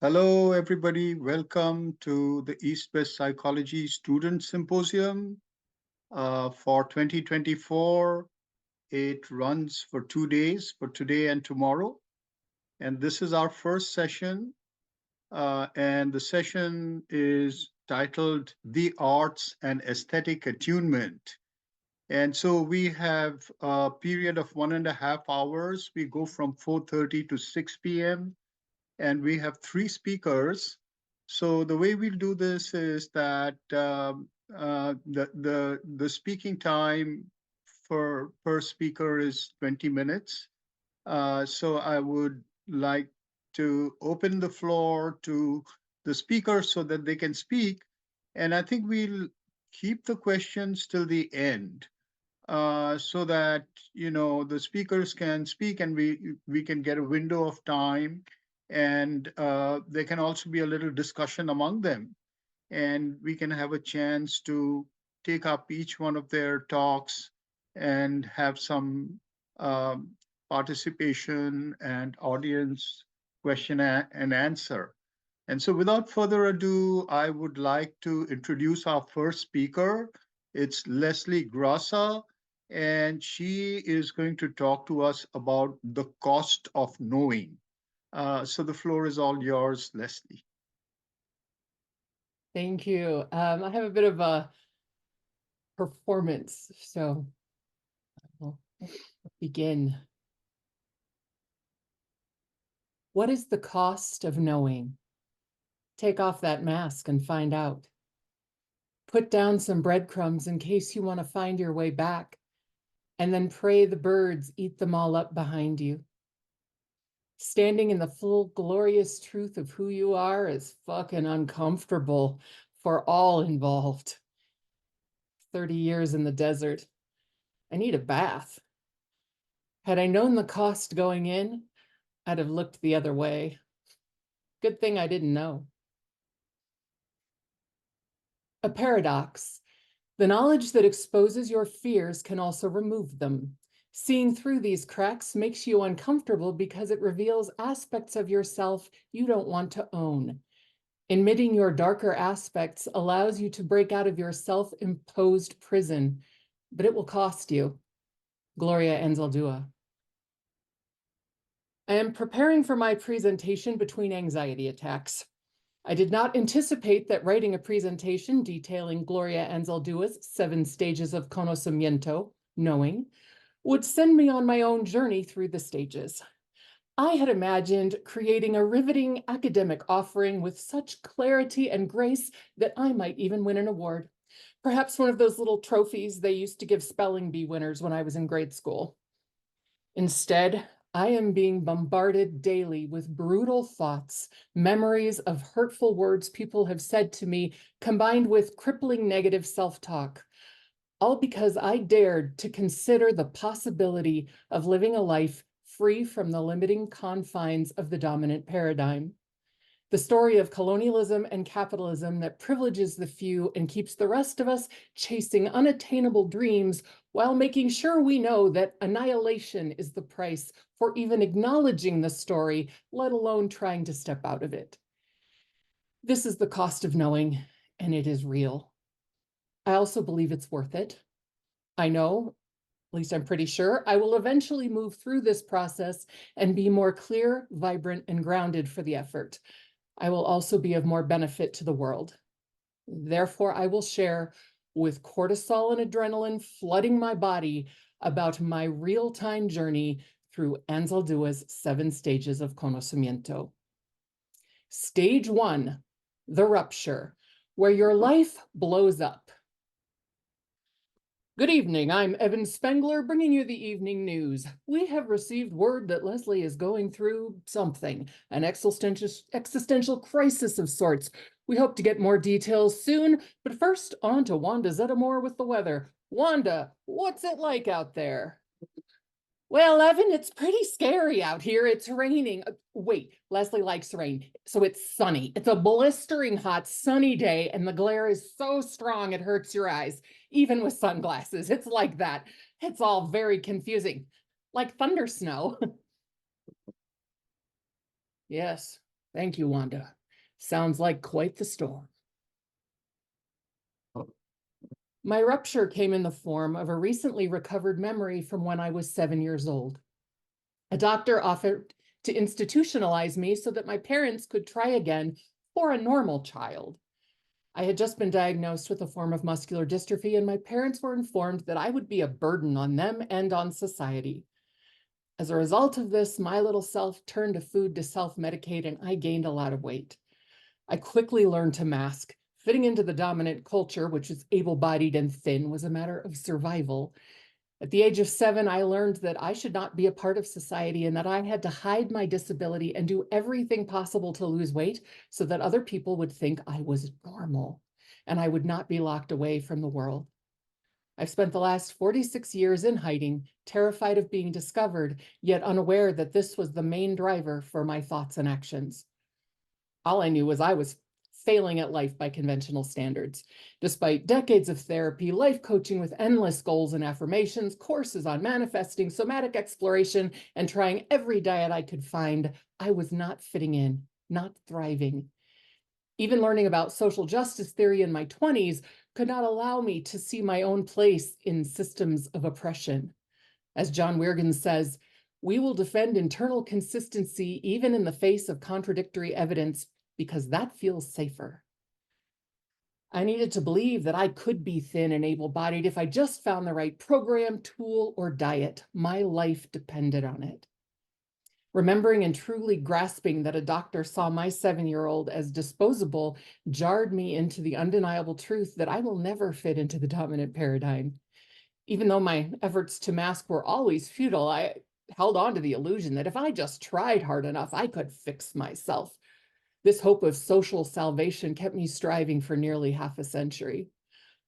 Hello, everybody. Welcome to the East West Psychology Student Symposium for 2024. It runs for 2 days, for today and tomorrow. And this is our first session. And the session is titled The Arts and Aesthetic Attunement. And so we have a period of 1.5 hours. We go from 4:30 to 6 p.m. and we have three speakers. So the way we'll do this is that the speaking time for per speaker is 20 minutes. So I would like to open the floor to the speakers so that they can speak. And I think we'll keep the questions till the end, so that the speakers can speak and we can get a window of time, and there can also be a little discussion among them, and we can have a chance to take up each one of their talks and have some um, participation and audience question and answer. And so without further ado, I would like to introduce our first speaker. It's Leslie Grasa, and she is going to talk to us about the cost of knowing. So the floor is all yours, Leslie. Thank you. I have a bit of a performance, so I'll begin. What is the cost of knowing? Take off that mask and find out. Put down some breadcrumbs in case you want to find your way back, and then pray the birds eat them all up behind you. Standing in the full glorious truth of who you are is fucking uncomfortable for all involved. 30 years in the desert. I need a bath. Had I known the cost going in, I'd have looked the other way. Good thing I didn't know. A paradox. The knowledge that exposes your fears can also remove them. Seeing through these cracks makes you uncomfortable because it reveals aspects of yourself you don't want to own. Admitting your darker aspects allows you to break out of your self-imposed prison, but it will cost you. Gloria Anzaldúa. I am preparing for my presentation between anxiety attacks. I did not anticipate that writing a presentation detailing Gloria Anzaldúa's 7 stages of conocimiento, knowing, would send me on my own journey through the stages. I had imagined creating a riveting academic offering with such clarity and grace that I might even win an award. Perhaps one of those little trophies they used to give spelling bee winners when I was in grade school. Instead, I am being bombarded daily with brutal thoughts, memories of hurtful words people have said to me, combined with crippling negative self-talk, all because I dared to consider the possibility of living a life free from the limiting confines of the dominant paradigm. The story of colonialism and capitalism that privileges the few and keeps the rest of us chasing unattainable dreams while making sure we know that annihilation is the price for even acknowledging the story, let alone trying to step out of it. This is the cost of knowing, and it is real. I also believe it's worth it. I know, at least I'm pretty sure, I will eventually move through this process and be more clear, vibrant, and grounded for the effort. I will also be of more benefit to the world. Therefore, I will share with cortisol and adrenaline flooding my body about my real-time journey through Anzaldúa's 7 stages of conocimiento. Stage 1, the rupture, where your life blows up. Good evening, I'm Evan Spengler, bringing you the evening news. We have received word that Leslie is going through something, an existential crisis of sorts. We hope to get more details soon, but first, on to Wanda Zeddemore with the weather. Wanda, what's it like out there? Well, Evan, it's pretty scary out here. It's raining. Wait, Leslie likes rain, so it's sunny. It's a blistering hot, sunny day, and the glare is so strong it hurts your eyes, even with sunglasses. It's like that. It's all very confusing, like thunder snow. Yes, Thank you, Wanda. Sounds like quite the storm. My rupture came in the form of a recently recovered memory from when I was 7 years old. A doctor offered to institutionalize me so that my parents could try again for a normal child. I had just been diagnosed with a form of muscular dystrophy, and my parents were informed that I would be a burden on them and on society. As a result of this, my little self turned to food to self-medicate, and I gained a lot of weight. I quickly learned to mask. Fitting into the dominant culture, which is able-bodied and thin, was a matter of survival. At the age of 7, I learned that I should not be a part of society and that I had to hide my disability and do everything possible to lose weight so that other people would think I was normal and I would not be locked away from the world. I've spent the last 46 years in hiding, terrified of being discovered, yet unaware that this was the main driver for my thoughts and actions. All I knew was I was failing at life by conventional standards. Despite decades of therapy, life coaching with endless goals and affirmations, courses on manifesting, somatic exploration, and trying every diet I could find, I was not fitting in, not thriving. Even learning about social justice theory in my 20s could not allow me to see my own place in systems of oppression. As John Weirgin says, we will defend internal consistency even in the face of contradictory evidence because that feels safer. I needed to believe that I could be thin and able-bodied if I just found the right program, tool, or diet. My life depended on it. Remembering and truly grasping that a doctor saw my 7-year-old as disposable jarred me into the undeniable truth that I will never fit into the dominant paradigm. Even though my efforts to mask were always futile, I held on to the illusion that if I just tried hard enough, I could fix myself. This hope of social salvation kept me striving for nearly half a century.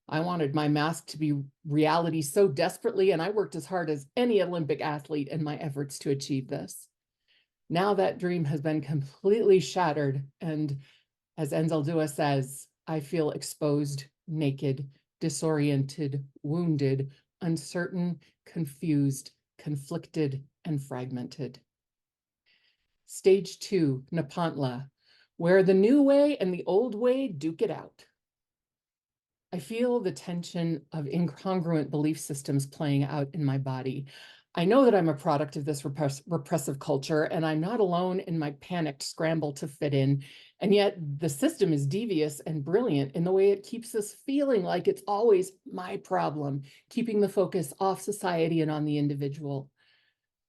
I wanted my mask to be reality so desperately, and I worked as hard as any Olympic athlete in my efforts to achieve this. Now that dream has been completely shattered, and as Enzaldua says, I feel exposed, naked, disoriented, wounded, uncertain, confused, conflicted, and fragmented. Stage 2, Nepantla, where the new way and the old way duke it out. I feel the tension of incongruent belief systems playing out in my body. I know that I'm a product of this repressive culture, and I'm not alone in my panicked scramble to fit in. And yet the system is devious and brilliant in the way it keeps us feeling like it's always my problem, keeping the focus off society and on the individual.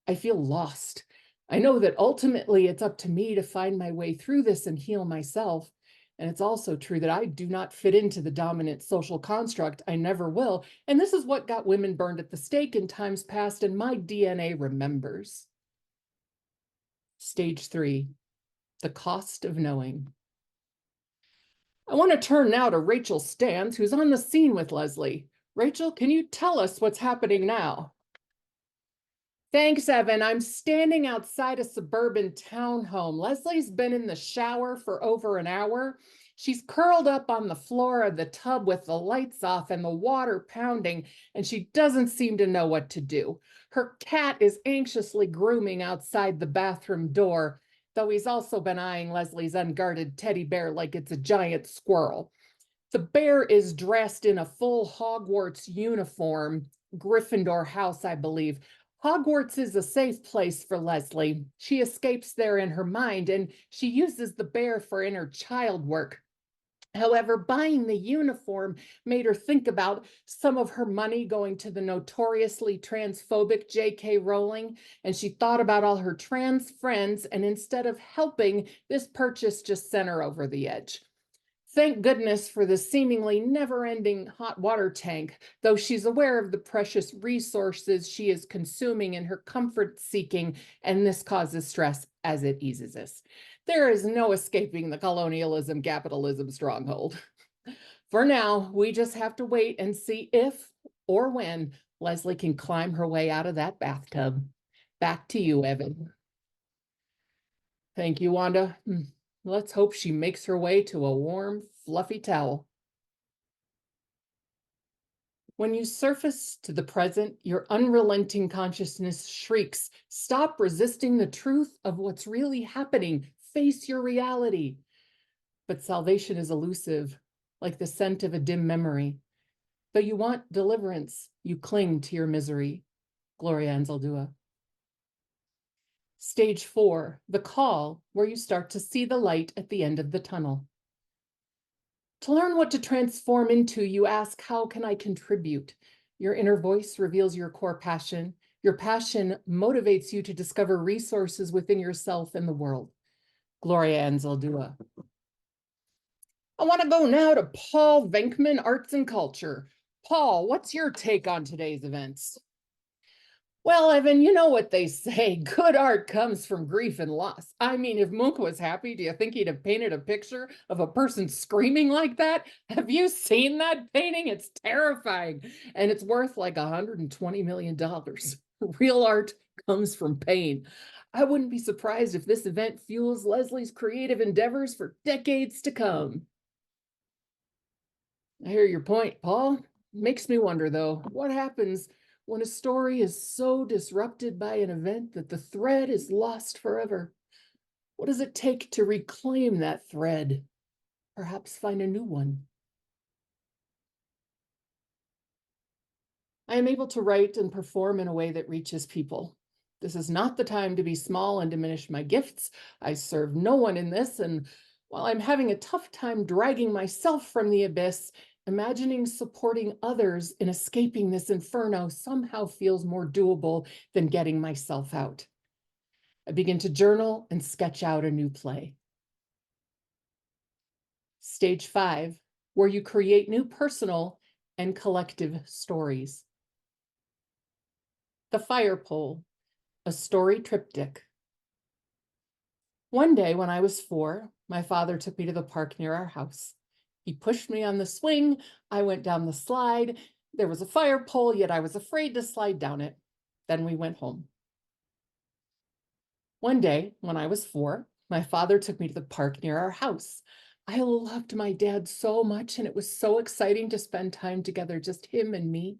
I feel lost. I know that ultimately it's up to me to find my way through this and heal myself. And it's also true that I do not fit into the dominant social construct. I never will. And this is what got women burned at the stake in times past, and my DNA remembers. Stage 3, the cost of knowing. I want to turn now to Rachel Stans, who's on the scene with Leslie. Rachel, can you tell us what's happening now? Thanks, Evan. I'm standing outside a suburban townhome. Leslie's been in the shower for over an hour. She's curled up on the floor of the tub with the lights off and the water pounding, and she doesn't seem to know what to do. Her cat is anxiously grooming outside the bathroom door, though he's also been eyeing Leslie's unguarded teddy bear like it's a giant squirrel. The bear is dressed in a full Hogwarts uniform, Gryffindor house, I believe. Hogwarts is a safe place for Leslie. She escapes there in her mind, and she uses the bear for inner child work. However, buying the uniform made her think about some of her money going to the notoriously transphobic J.K. Rowling, and she thought about all her trans friends, and instead of helping, this purchase just sent her over the edge. Thank goodness for the seemingly never-ending hot water tank, though she's aware of the precious resources she is consuming in her comfort-seeking, and this causes stress as it eases us. There is no escaping the colonialism-capitalism stronghold. For now, we just have to wait and see if or when Leslie can climb her way out of that bathtub. Back to you, Evan. Thank you, Wanda. Let's hope she makes her way to a warm, fluffy towel. When you surface to the present, your unrelenting consciousness shrieks, "Stop resisting the truth of what's really happening. face your reality. But salvation is elusive, like the scent of a dim memory. Though you want deliverance, you cling to your misery. Gloria Anzaldúa. Stage 4, the call, where you start to see the light at the end of the tunnel. To learn what to transform into, you ask, how can I contribute? Your inner voice reveals your core passion. Your passion motivates you to discover resources within yourself and the world. Gloria Anzaldúa. I want to go now to Paul Venkman, Arts and Culture. Paul, what's your take on today's events? Well, Evan, you know what they say, good art comes from grief and loss. I mean, if Munch was happy, do you think he'd have painted a picture of a person screaming like that? Have you seen that painting? It's terrifying, and it's worth like $120 million. Real art comes from pain. I wouldn't be surprised if this event fuels Leslie's creative endeavors for decades to come. I hear your point, Paul. Makes me wonder, though, what happens when a story is so disrupted by an event that the thread is lost forever? What does it take to reclaim that thread? Perhaps find a new one. I am able to write and perform in a way that reaches people. This is not the time to be small and diminish my gifts. I serve no one in this, and while I'm having a tough time dragging myself from the abyss, imagining supporting others in escaping this inferno somehow feels more doable than getting myself out. I begin to journal and sketch out a new play. Stage 5, where you create new personal and collective stories. The Fire Pole, a story triptych. One day when I was 4, my father took me to the park near our house. He pushed me on the swing. I went down the slide. There was a fire pole, yet I was afraid to slide down it. Then we went home. One day, when I was 4, my father took me to the park near our house. I loved my dad so much, and it was so exciting to spend time together, just him and me.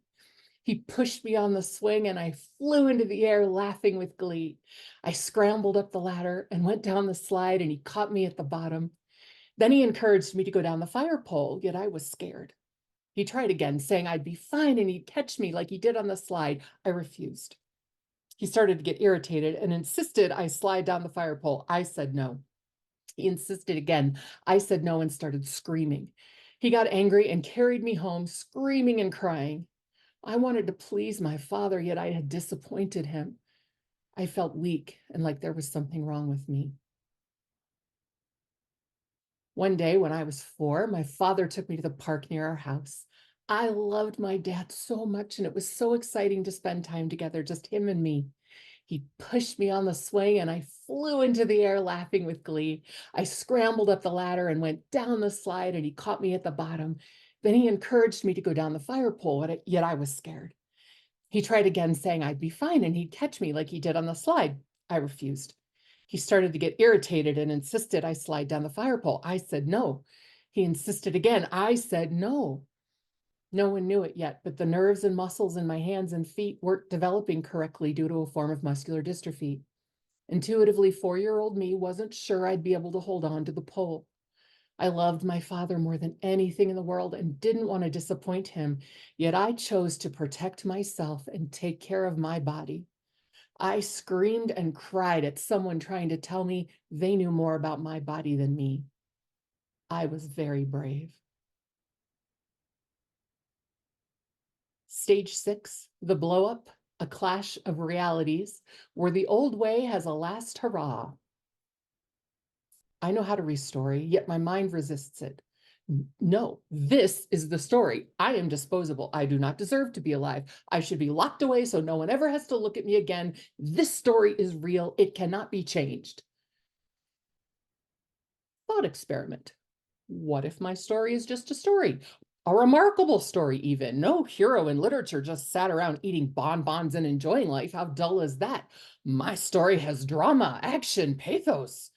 He pushed me on the swing, and I flew into the air, laughing with glee. I scrambled up the ladder and went down the slide, and he caught me at the bottom. Then he encouraged me to go down the fire pole, yet I was scared. He tried again, saying I'd be fine and he'd catch me like he did on the slide. I refused. He started to get irritated and insisted I slide down the fire pole. I said no. He insisted again. I said no and started screaming. He got angry and carried me home, screaming and crying. I wanted to please my father, yet I had disappointed him. I felt weak and like there was something wrong with me. One day when I was 4, my father took me to the park near our house. I loved my dad so much, and it was so exciting to spend time together, just him and me. He pushed me on the swing, and I flew into the air, laughing with glee. I scrambled up the ladder and went down the slide, and he caught me at the bottom. Then he encouraged me to go down the fire pole, yet I was scared. He tried again, saying I'd be fine, and he'd catch me like he did on the slide. I refused. He started to get irritated and insisted I slide down the fire pole. I said no. He insisted again. I said no. No one knew it yet, but the nerves and muscles in my hands and feet weren't developing correctly due to a form of muscular dystrophy. Intuitively, 4-year-old me wasn't sure I'd be able to hold on to the pole. I loved my father more than anything in the world and didn't want to disappoint him, yet I chose to protect myself and take care of my body. I screamed and cried at someone trying to tell me they knew more about my body than me. I was very brave. Stage 6, the blow-up, a clash of realities, where the old way has a last hurrah. I know how to restory, yet my mind resists it. No, this is the story. I am disposable. I do not deserve to be alive. I should be locked away so no one ever has to look at me again. This story is real. It cannot be changed. Thought experiment. What if my story is just a story? A remarkable story, even. No hero in literature just sat around eating bonbons and enjoying life. How dull is that? My story has drama, action, pathos.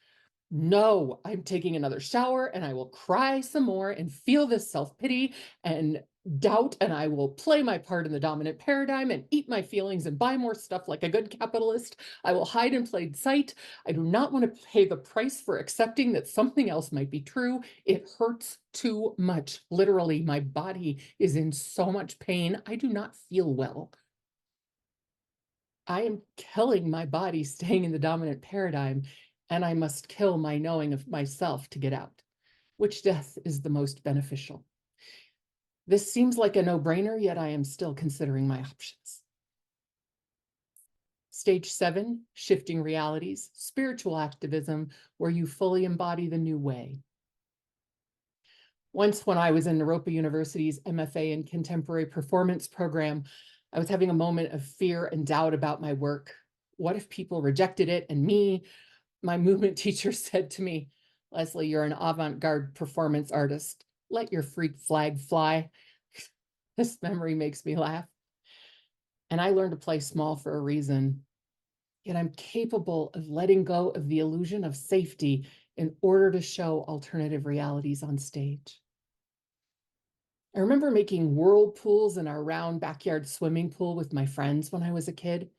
No, I'm taking another shower and I will cry some more and feel this self-pity and doubt, and I will play my part in the dominant paradigm and eat my feelings and buy more stuff like a good capitalist. I will hide in plain sight. I do not want to pay the price for accepting that something else might be true. It hurts too much. Literally, my body is in so much pain. I do not feel well. I am killing my body staying in the dominant paradigm, and I must kill my knowing of myself to get out. Which death is the most beneficial? This seems like a no-brainer, yet I am still considering my options. Stage 7, shifting realities, spiritual activism, where you fully embody the new way. Once when I was in Naropa University's MFA in Contemporary Performance program, I was having a moment of fear and doubt about my work. What if people rejected it and me? My movement teacher said to me, "Leslie, you're an avant-garde performance artist. Let your freak flag fly." This memory makes me laugh. And I learned to play small for a reason. Yet I'm capable of letting go of the illusion of safety in order to show alternative realities on stage. I remember making whirlpools in our round backyard swimming pool with my friends when I was a kid.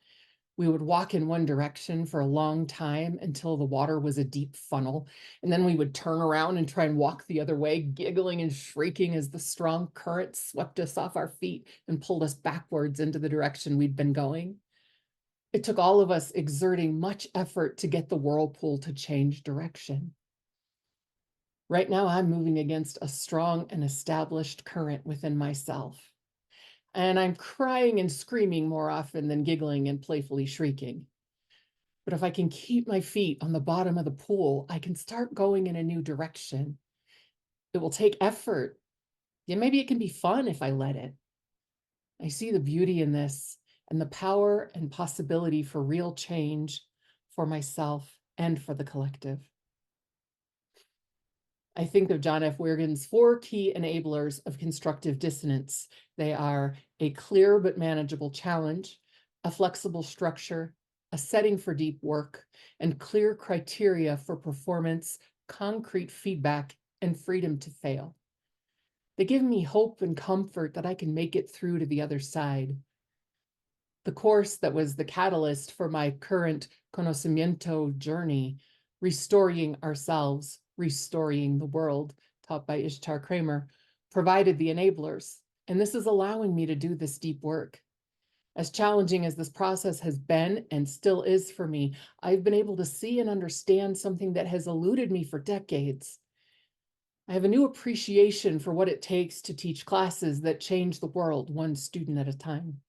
We would walk in one direction for a long time until the water was a deep funnel, and then we would turn around and try and walk the other way, giggling and shrieking as the strong current swept us off our feet and pulled us backwards into the direction we'd been going. It took all of us exerting much effort to get the whirlpool to change direction. Right now, I'm moving against a strong and established current within myself. And I'm crying and screaming more often than giggling and playfully shrieking. But if I can keep my feet on the bottom of the pool, I can start going in a new direction. It will take effort. Yeah, maybe it can be fun if I let it. I see the beauty in this and the power and possibility for real change for myself and for the collective. I think of John F. Wigan's 4 key enablers of constructive dissonance. They are a clear but manageable challenge, a flexible structure, a setting for deep work, and clear criteria for performance, concrete feedback, and freedom to fail. They give me hope and comfort that I can make it through to the other side. The course that was the catalyst for my current conocimiento journey, Restoring Ourselves, Restoring the World, taught by Ishtar Kramer, provided the enablers, and this is allowing me to do this deep work. As challenging as this process has been and still is for me, I've been able to see and understand something that has eluded me for decades. I have a new appreciation for what it takes to teach classes that change the world one student at a time.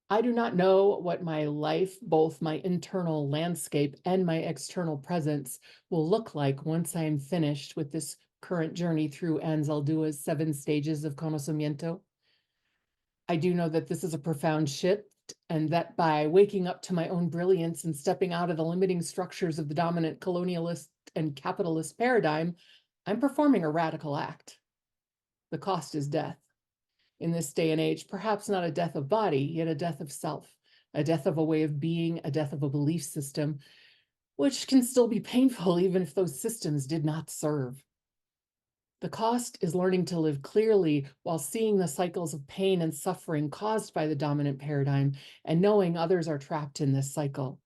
I do not know what my life, both my internal landscape and my external presence, will look like once I am finished with this current journey through Anzaldua's 7 stages of conocimiento. I do know that this is a profound shift, and that by waking up to my own brilliance and stepping out of the limiting structures of the dominant colonialist and capitalist paradigm, I'm performing a radical act. The cost is death. In this day and age, perhaps not a death of body, yet a death of self, a death of a way of being, a death of a belief system, which can still be painful even if those systems did not serve. The cost is learning to live clearly while seeing the cycles of pain and suffering caused by the dominant paradigm and knowing others are trapped in this cycle.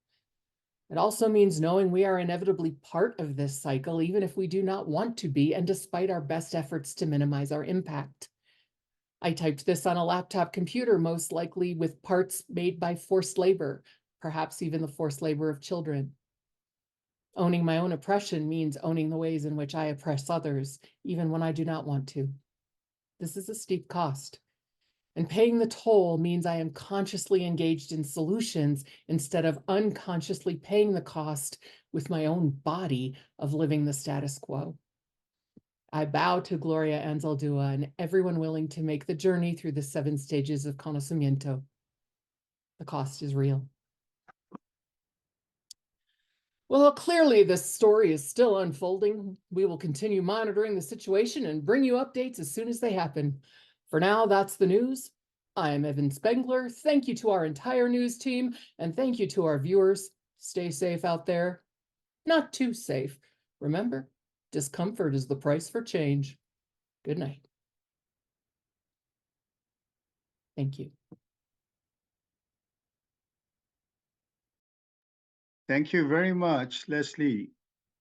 It also means knowing we are inevitably part of this cycle, even if we do not want to be, and despite our best efforts to minimize our impact. I typed this on a laptop computer, most likely with parts made by forced labor, perhaps even the forced labor of children. Owning my own oppression means owning the ways in which I oppress others, even when I do not want to. This is a steep cost. And paying the toll means I am consciously engaged in solutions instead of unconsciously paying the cost with my own body of living the status quo. I bow to Gloria Anzaldúa and everyone willing to make the journey through the 7 stages of conocimiento. The cost is real. Well, clearly this story is still unfolding. We will continue monitoring the situation and bring you updates as soon as they happen. For now, that's the news. I am Evan Spengler. Thank you to our entire news team, and thank you to our viewers. Stay safe out there. Not too safe. Remember, discomfort is the price for change. Good night. Thank you. Thank you very much, Leslie.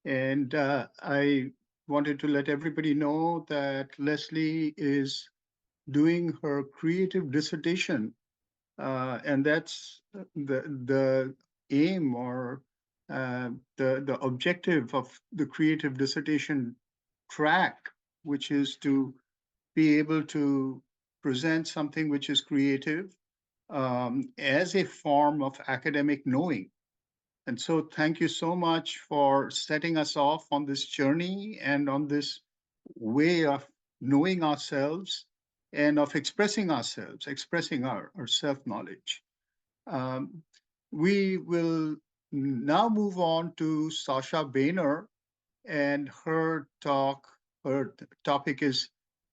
And I wanted to let everybody know that Leslie is doing her creative dissertation, and that's the aim or the objective of the creative dissertation track, which is to be able to present something which is creative as a form of academic knowing. And so thank you so much for setting us off on this journey and on this way of knowing ourselves and of expressing ourselves, expressing our self-knowledge. We will now move on to Sasha Bainer, and her topic is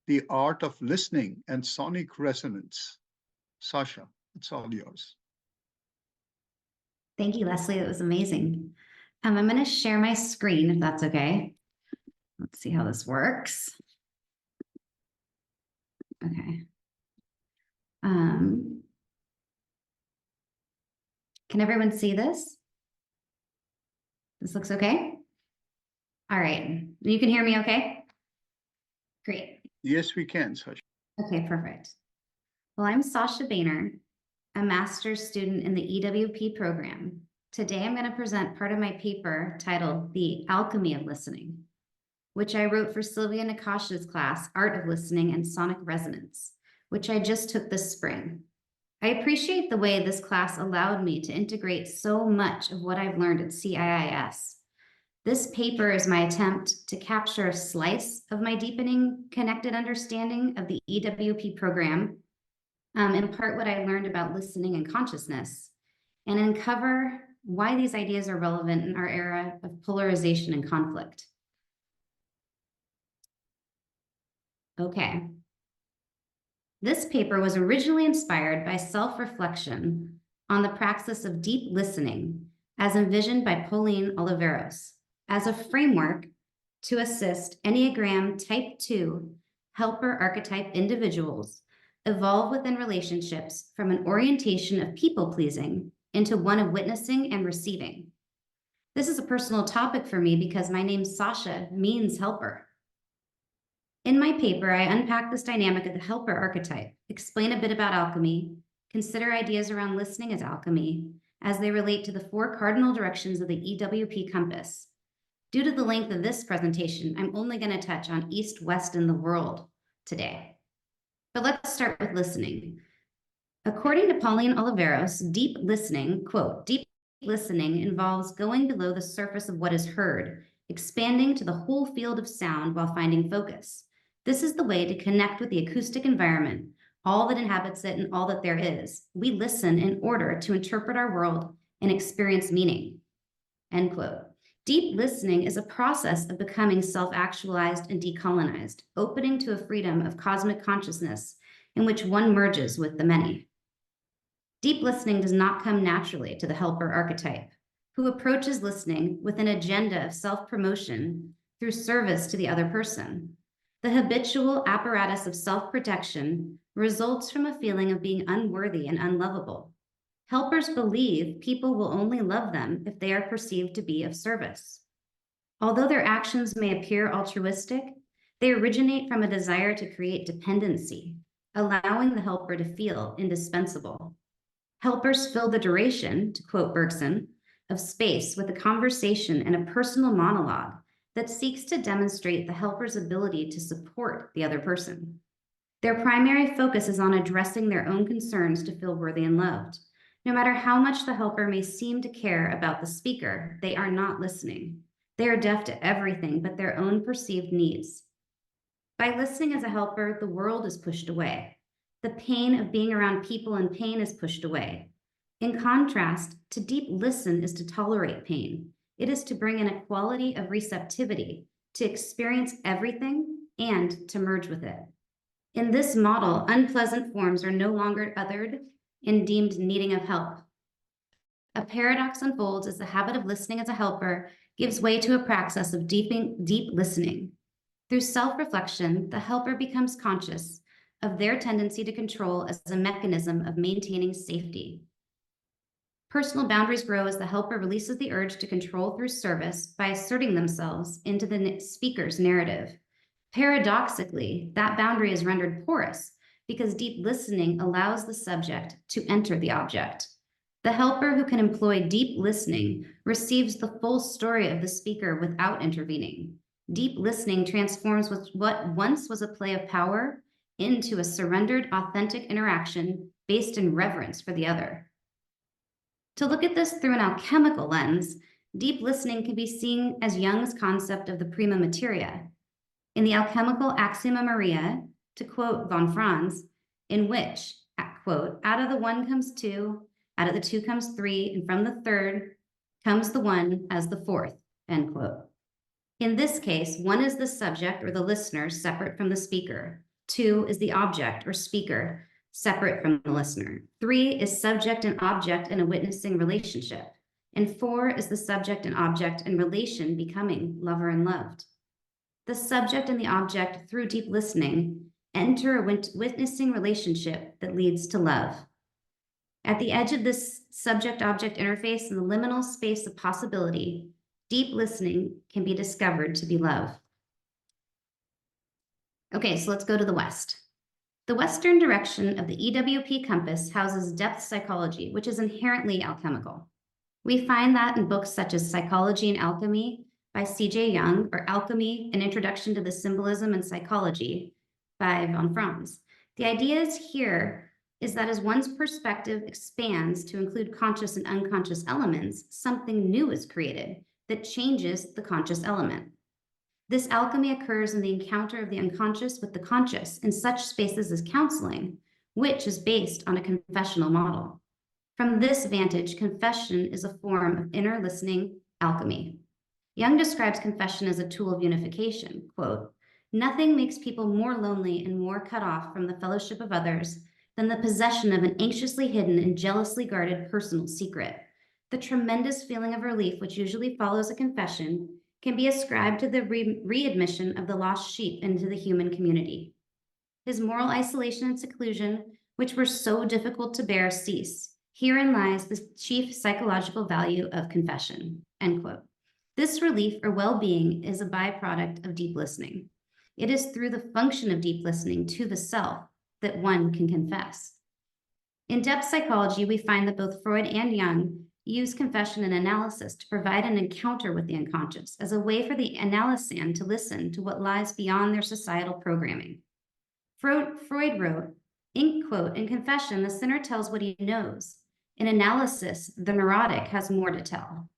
the art of listening and sonic resonance. Sasha, it's all yours. Thank you, Leslie. That was amazing. I'm going to share my screen, if that's okay. Let's see how this works. Okay. Can everyone see this? This looks okay? All right. You can hear me okay? Great. Yes, we can, Sasha. Okay, perfect. Well, I'm Sasha Bainer, a master's student in the EWP program. Today, I'm going to present part of my paper titled The Alchemy of Listening, which I wrote for Sylvia Nakash's class, Art of Listening and Sonic Resonance, which I just took this spring. I appreciate the way this class allowed me to integrate so much of what I've learned at CIIS. This paper is my attempt to capture a slice of my deepening connected understanding of the EWP program, impart what I learned about listening and consciousness, and uncover why these ideas are relevant in our era of polarization and conflict. Okay. This paper was originally inspired by self-reflection on the praxis of deep listening as envisioned by Pauline Oliveros as a framework to assist Enneagram Type 2 helper archetype individuals evolve within relationships from an orientation of people-pleasing into one of witnessing and receiving. This is a personal topic for me because my name Sasha means helper. In my paper, I unpack this dynamic of the helper archetype, explain a bit about alchemy, consider ideas around listening as alchemy, as they relate to the 4 cardinal directions of the EWP compass. Due to the length of this presentation, I'm only going to touch on East, West, and the world today. But let's start with listening. According to Pauline Oliveros, deep listening, quote, deep listening involves going below the surface of what is heard, expanding to the whole field of sound while finding focus. This is the way to connect with the acoustic environment, all that inhabits it and all that there is. We listen in order to interpret our world and experience meaning, end quote. Deep listening is a process of becoming self-actualized and decolonized, opening to a freedom of cosmic consciousness in which one merges with the many. Deep listening does not come naturally to the helper archetype, who approaches listening with an agenda of self-promotion through service to the other person. The habitual apparatus of self-protection results from a feeling of being unworthy and unlovable. Helpers believe people will only love them if they are perceived to be of service. Although their actions may appear altruistic, they originate from a desire to create dependency, allowing the helper to feel indispensable. Helpers fill the duration, to quote Bergson, of space with a conversation and a personal monologue that seeks to demonstrate the helper's ability to support the other person. Their primary focus is on addressing their own concerns to feel worthy and loved. No matter how much the helper may seem to care about the speaker, they are not listening. They are deaf to everything but their own perceived needs. By listening as a helper, the world is pushed away. The pain of being around people in pain is pushed away. In contrast, to deep listen is to tolerate pain. It is to bring in a quality of receptivity, to experience everything and to merge with it. In this model, unpleasant forms are no longer othered and deemed needing of help. A paradox unfolds as the habit of listening as a helper gives way to a praxis of deep listening. Through self-reflection, the helper becomes conscious of their tendency to control as a mechanism of maintaining safety. Personal boundaries grow as the helper releases the urge to control through service by asserting themselves into the speaker's narrative. Paradoxically, that boundary is rendered porous because deep listening allows the subject to enter the object. The helper who can employ deep listening receives the full story of the speaker without intervening. Deep listening transforms what once was a play of power into a surrendered, authentic interaction based in reverence for the other. To look at this through an alchemical lens, deep listening can be seen as Jung's concept of the prima materia. In the alchemical Axioma Maria, to quote von Franz, in which, quote, out of the one comes two, out of the two comes three, and from the third comes the one as the fourth, end quote. In this case, one is the subject or the listener separate from the speaker. Two is the object or speaker separate from the listener. Three is subject and object in a witnessing relationship. And four is the subject and object in relation becoming lover and loved. The subject and the object, through deep listening, enter a witnessing relationship that leads to love. At the edge of this subject-object interface in the liminal space of possibility, deep listening can be discovered to be love. Okay, so let's go to the West. The Western direction of the EWP compass houses depth psychology, which is inherently alchemical. We find that in books such as Psychology and Alchemy by C.J. Jung, or Alchemy, An Introduction to the Symbolism and Psychology by von Franz. The idea is here is that as one's perspective expands to include conscious and unconscious elements, something new is created that changes the conscious element. This alchemy occurs in the encounter of the unconscious with the conscious in such spaces as counseling, which is based on a confessional model. From this vantage, confession is a form of inner listening alchemy. Jung describes confession as a tool of unification. Quote, nothing makes people more lonely and more cut off from the fellowship of others than the possession of an anxiously hidden and jealously guarded personal secret. The tremendous feeling of relief which usually follows a confession can be ascribed to the readmission of the lost sheep into the human community. His moral isolation and seclusion, which were so difficult to bear, cease. Herein lies the chief psychological value of confession, end quote. This relief or well-being is a byproduct of deep listening. It is through the function of deep listening to the self that one can confess. In depth psychology, we find that both Freud and Jung use confession and analysis to provide an encounter with the unconscious as a way for the analysand to listen to what lies beyond their societal programming. Freud wrote, quote, in confession, the sinner tells what he knows. In analysis, the neurotic has more to tell.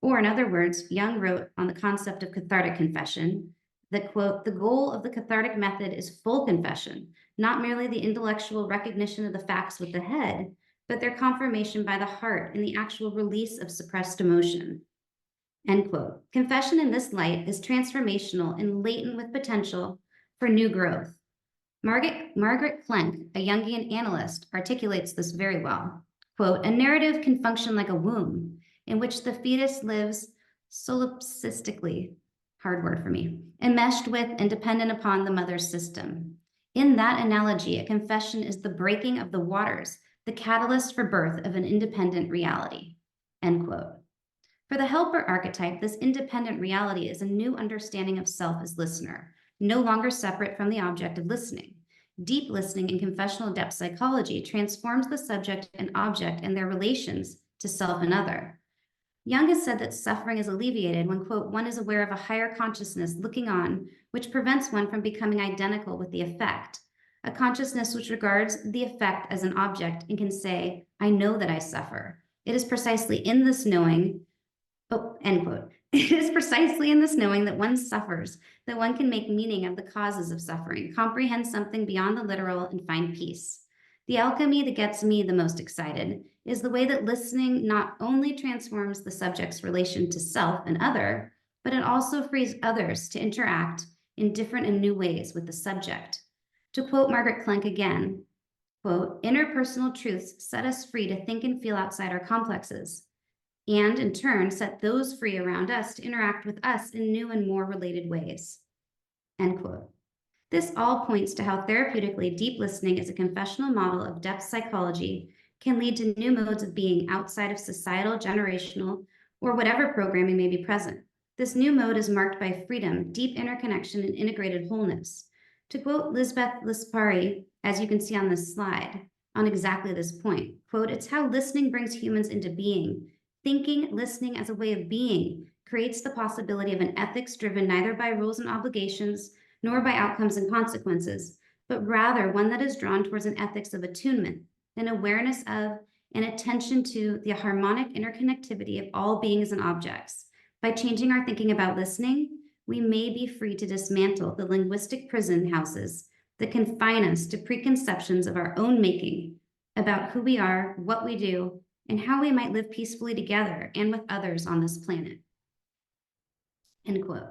Or in other words, Jung wrote on the concept of cathartic confession that, quote, the goal of the cathartic method is full confession, not merely the intellectual recognition of the facts with the head, but their confirmation by the heart in the actual release of suppressed emotion, end quote. Confession in this light is transformational and latent with potential for new growth. Margaret Klenk, a Jungian analyst, articulates this very well. Quote, a narrative can function like a womb in which the fetus lives solipsistically, hard word for me, enmeshed with and dependent upon the mother's system. In that analogy, a confession is the breaking of the waters, the catalyst for birth of an independent reality, end quote. For the helper archetype, this independent reality is a new understanding of self as listener, no longer separate from the object of listening. Deep listening in confessional depth psychology transforms the subject and object and their relations to self and other. Jung has said that suffering is alleviated when, quote, one is aware of a higher consciousness looking on, which prevents one from becoming identical with the effect. A consciousness which regards the effect as an object and can say, I know that I suffer. It is precisely in this knowing, end quote. It is precisely in this knowing that one suffers, that one can make meaning of the causes of suffering, comprehend something beyond the literal, and find peace. The alchemy that gets me the most excited is the way that listening not only transforms the subject's relation to self and other, but it also frees others to interact in different and new ways with the subject. To quote Margaret Klenk again, quote, interpersonal truths set us free to think and feel outside our complexes, and in turn set those free around us to interact with us in new and more related ways, end quote. This all points to how therapeutically deep listening as a confessional model of depth psychology can lead to new modes of being outside of societal, generational, or whatever programming may be present. This new mode is marked by freedom, deep interconnection, and integrated wholeness. To quote Lisbeth Lispari, as you can see on this slide, on exactly this point, quote, "It's how listening brings humans into being. Thinking, listening as a way of being creates the possibility of an ethics driven neither by rules and obligations nor by outcomes and consequences, but rather one that is drawn towards an ethics of attunement, an awareness of and attention to the harmonic interconnectivity of all beings and objects. By changing our thinking about listening, we may be free to dismantle the linguistic prison houses that confine us to preconceptions of our own making about who we are, what we do, and how we might live peacefully together and with others on this planet." End quote.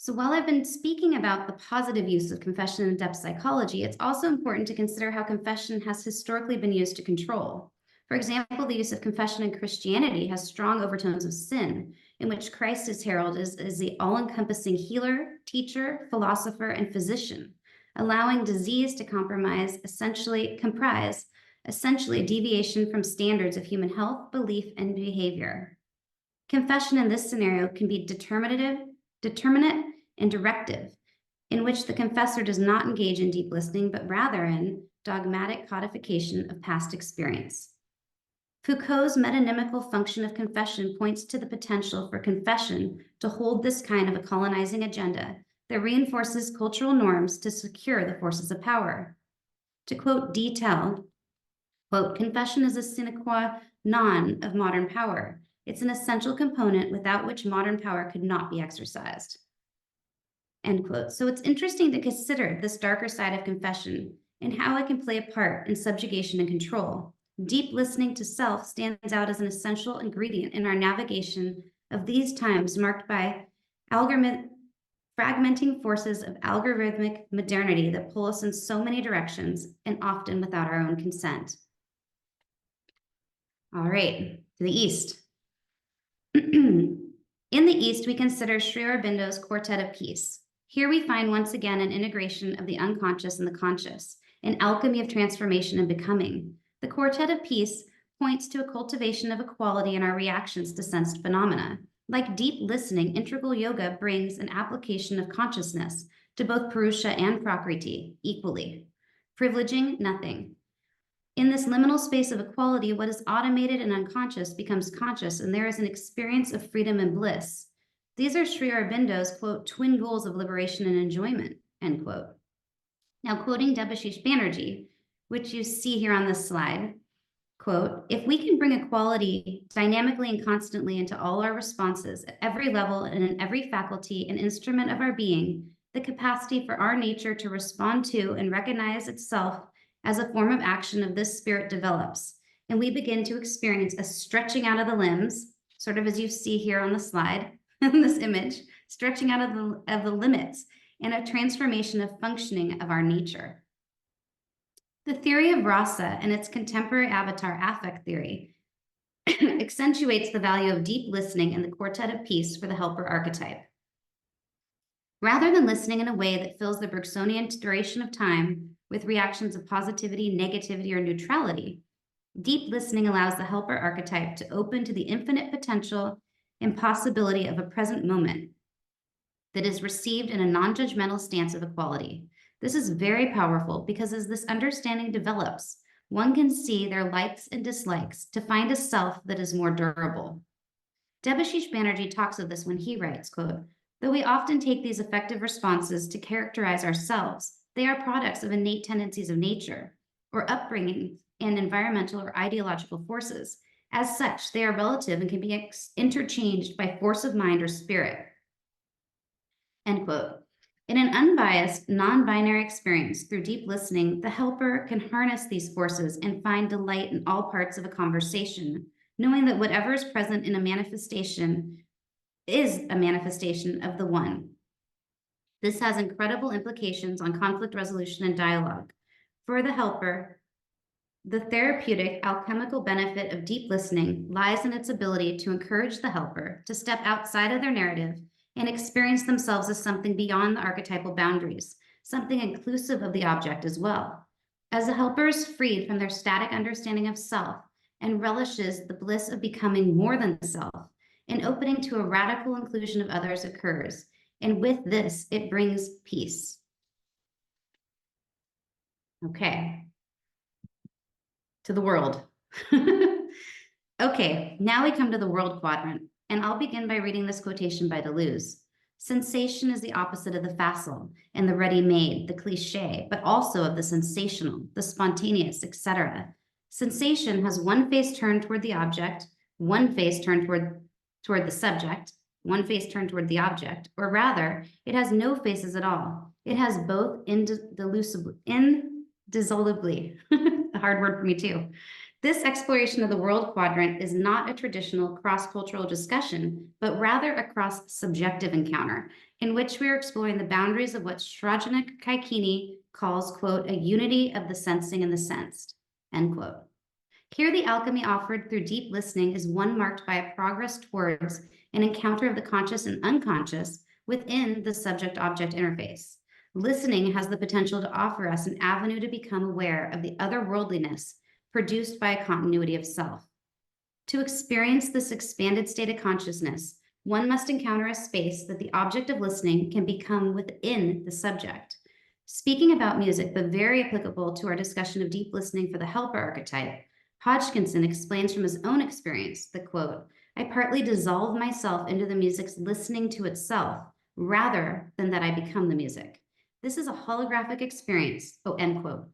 So while I've been speaking about the positive use of confession in depth psychology, it's also important to consider how confession has historically been used to control. For example, the use of confession in Christianity has strong overtones of sin, in which Christ is heralded as the all-encompassing healer, teacher, philosopher, and physician, allowing disease to comprise essentially a deviation from standards of human health, belief, and behavior. Confession in this scenario can be determinate, and directive, in which the confessor does not engage in deep listening, but rather in dogmatic codification of past experience. Foucault's metonymical function of confession points to the potential for confession to hold this kind of a colonizing agenda that reinforces cultural norms to secure the forces of power. To quote Detail, quote, "Confession is a sine qua non of modern power. It's an essential component without which modern power could not be exercised." End quote. So it's interesting to consider this darker side of confession and how it can play a part in subjugation and control. Deep listening to self stands out as an essential ingredient in our navigation of these times marked by fragmenting forces of algorithmic modernity that pull us in so many directions and often without our own consent. All right, to the East. In the East, we consider Sri Aurobindo's Quartet of Peace. Here we find once again an integration of the unconscious and the conscious, an alchemy of transformation and becoming. The Quartet of Peace points to a cultivation of equality in our reactions to sensed phenomena. Like deep listening, integral yoga brings an application of consciousness to both Purusha and Prakriti equally, privileging nothing. In this liminal space of equality, what is automated and unconscious becomes conscious, and there is an experience of freedom and bliss. These are Sri Aurobindo's, quote, "twin goals of liberation and enjoyment," end quote. Now, quoting Debashish Banerji, which you see here on this slide, quote, "If we can bring equality dynamically and constantly into all our responses at every level and in every faculty and instrument of our being, the capacity for our nature to respond to and recognize itself as a form of action of this spirit develops, and we begin to experience a stretching out of the limbs," sort of as you see here on the slide, in this image, stretching out of the limits, and a transformation of functioning of our nature. The theory of Grasa and its contemporary avatar affect theory accentuates the value of deep listening in the Quartet of Peace for the helper archetype. Rather than listening in a way that fills the Bergsonian duration of time with reactions of positivity, negativity, or neutrality, deep listening allows the helper archetype to open to the infinite potential and possibility of a present moment that is received in a non-judgmental stance of equality. This is very powerful because as this understanding develops, one can see their likes and dislikes to find a self that is more durable. Debashish Banerji talks of this when he writes, quote, "Though we often take these effective responses to characterize ourselves, they are products of innate tendencies of nature, or upbringing and environmental or ideological forces. As such, they are relative and can be interchanged by force of mind or spirit." End quote. In an unbiased, non-binary experience through deep listening, the helper can harness these forces and find delight in all parts of a conversation, knowing that whatever is present in a manifestation is a manifestation of the one. This has incredible implications on conflict resolution and dialogue. For the helper, the therapeutic alchemical benefit of deep listening lies in its ability to encourage the helper to step outside of their narrative and experience themselves as something beyond the archetypal boundaries, something inclusive of the object as well. As the helper is freed from their static understanding of self and relishes the bliss of becoming more than self, an opening to a radical inclusion of others occurs, and with this, it brings peace. Okay. To the world. Okay, now we come to the world quadrant, and I'll begin by reading this quotation by Deleuze. Sensation is the opposite of the facile and the ready-made, the cliche, but also of the sensational, the spontaneous, etc. Sensation has one face turned toward the object, one face turned toward the subject, one face turned toward the object, or rather, it has no faces at all. It has both indissolubly, a hard word for me too. This exploration of the world quadrant is not a traditional cross-cultural discussion, but rather a cross-subjective encounter in which we are exploring the boundaries of what Shrajnik Kaikini calls, quote, a unity of the sensing and the sensed, end quote. Here, the alchemy offered through deep listening is one marked by a progress towards an encounter of the conscious and unconscious within the subject-object interface. Listening has the potential to offer us an avenue to become aware of the otherworldliness produced by a continuity of self. To experience this expanded state of consciousness, one must encounter a space that the object of listening can become within the subject. Speaking about music, but very applicable to our discussion of deep listening for the helper archetype, Hodgkinson explains from his own experience the quote, I partly dissolve myself into the music's listening to itself rather than that I become the music. This is a holographic experience, end quote.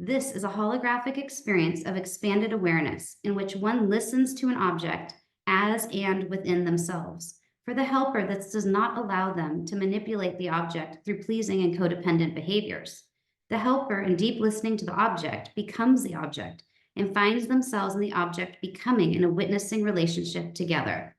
This is a holographic experience of expanded awareness in which one listens to an object as and within themselves. For the helper, this does not allow them to manipulate the object through pleasing and codependent behaviors. The helper, in deep listening to the object, becomes the object and finds themselves and the object becoming in a witnessing relationship together.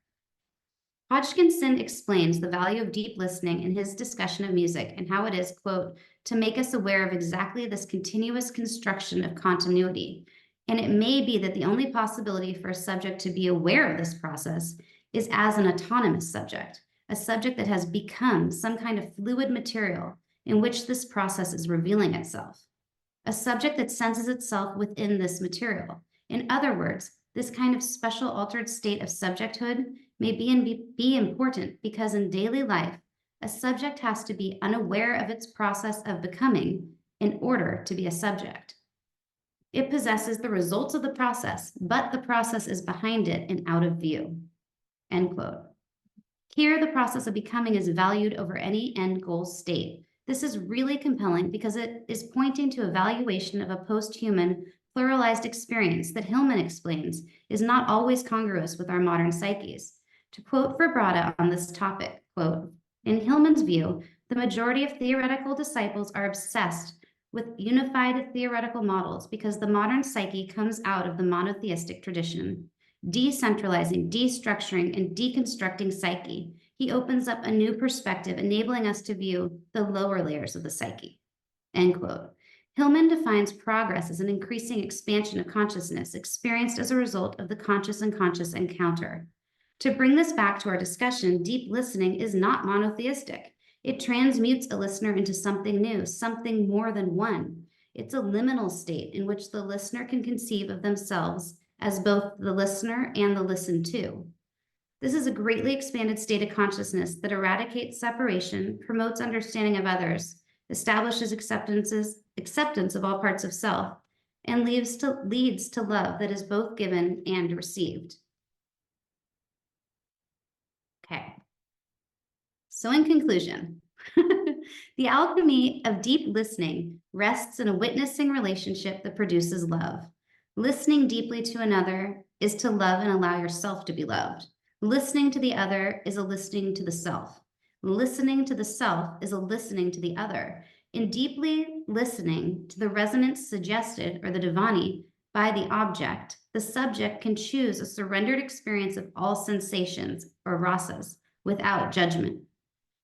Hodgkinson explains the value of deep listening in his discussion of music and how it is, quote, to make us aware of exactly this continuous construction of continuity. And it may be that the only possibility for a subject to be aware of this process is as an autonomous subject, a subject that has become some kind of fluid material in which this process is revealing itself, a subject that senses itself within this material. In other words, this kind of special altered state of subjecthood may be important because in daily life, a subject has to be unaware of its process of becoming in order to be a subject. It possesses the results of the process, but the process is behind it and out of view, end quote. Here, the process of becoming is valued over any end goal state. This is really compelling because it is pointing to a valuation of a post-human pluralized experience that Hillman explains is not always congruous with our modern psyches. To quote Verbrata on this topic, quote, in Hillman's view, the majority of theoretical disciples are obsessed with unified theoretical models because the modern psyche comes out of the monotheistic tradition. Decentralizing, destructuring, and deconstructing psyche, he opens up a new perspective, enabling us to view the lower layers of the psyche, end quote. Hillman defines progress as an increasing expansion of consciousness experienced as a result of the conscious and conscious encounter. To bring this back to our discussion, deep listening is not monotheistic. It transmutes a listener into something new, something more than one. It's a liminal state in which the listener can conceive of themselves as both the listener and the listened to. This is a greatly expanded state of consciousness that eradicates separation, promotes understanding of others, establishes acceptance of all parts of self, and leads to love that is both given and received. Okay. So in conclusion, the alchemy of deep listening rests in a witnessing relationship that produces love. Listening deeply to another is to love and allow yourself to be loved. Listening to the other is a listening to the self. Listening to the self is a listening to the other. In deeply listening to the resonance suggested, or the divani, by the object, the subject can choose a surrendered experience of all sensations, or rasas, without judgment.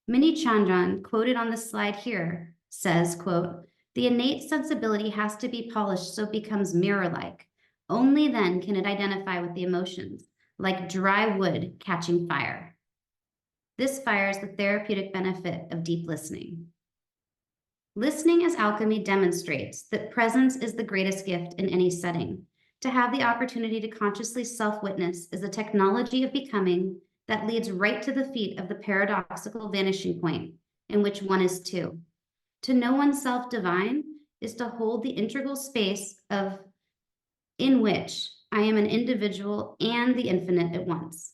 Mini Chandran, quoted on the slide here, says, quote, the innate sensibility has to be polished so it becomes mirror-like. Only then can it identify with the emotions, like dry wood catching fire. This fire is the therapeutic benefit of deep listening. Listening as alchemy demonstrates that presence is the greatest gift in any setting. To have the opportunity to consciously self-witness is a technology of becoming that leads right to the feet of the paradoxical vanishing point in which one is two. To know oneself divine is to hold the integral space of in which I am an individual and the infinite at once.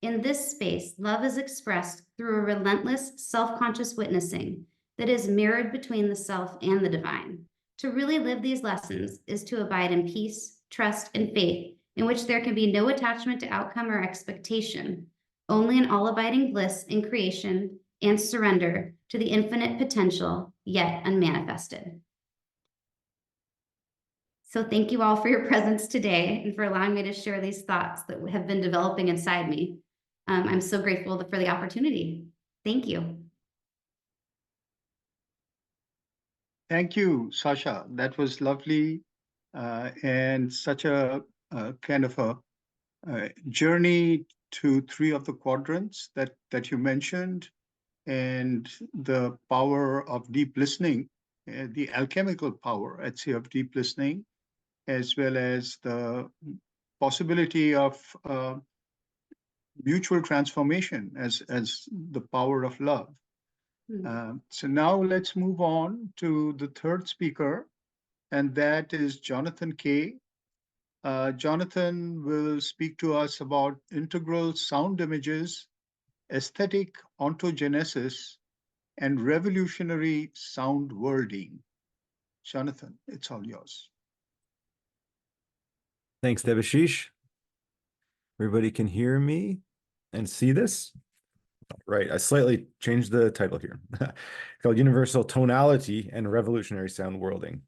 In this space, love is expressed through a relentless, self-conscious witnessing that is mirrored between the self and the divine. To really live these lessons is to abide in peace, trust, and faith, in which there can be no attachment to outcome or expectation, only an all-abiding bliss in creation and surrender to the infinite potential, yet unmanifested. So thank you all for your presence today and for allowing me to share these thoughts that have been developing inside me. I'm so grateful for the opportunity. Thank you. Thank you, Sasha. That was lovely, and such a kind of a journey to 3 of the quadrants that you mentioned, and the power of deep listening, the alchemical power, I'd say, of deep listening, as well as the possibility of mutual transformation as the power of love. So now let's move on to the third speaker, and that is Jonathan Kay. Jonathan will speak to us about integral sound images, aesthetic ontogenesis, and revolutionary sound worlding. Jonathan, it's all yours. Thanks, Debashish. Everybody can hear me and see this? Right, I slightly changed the title here. Called Universal Tonality and Revolutionary Sound Worlding.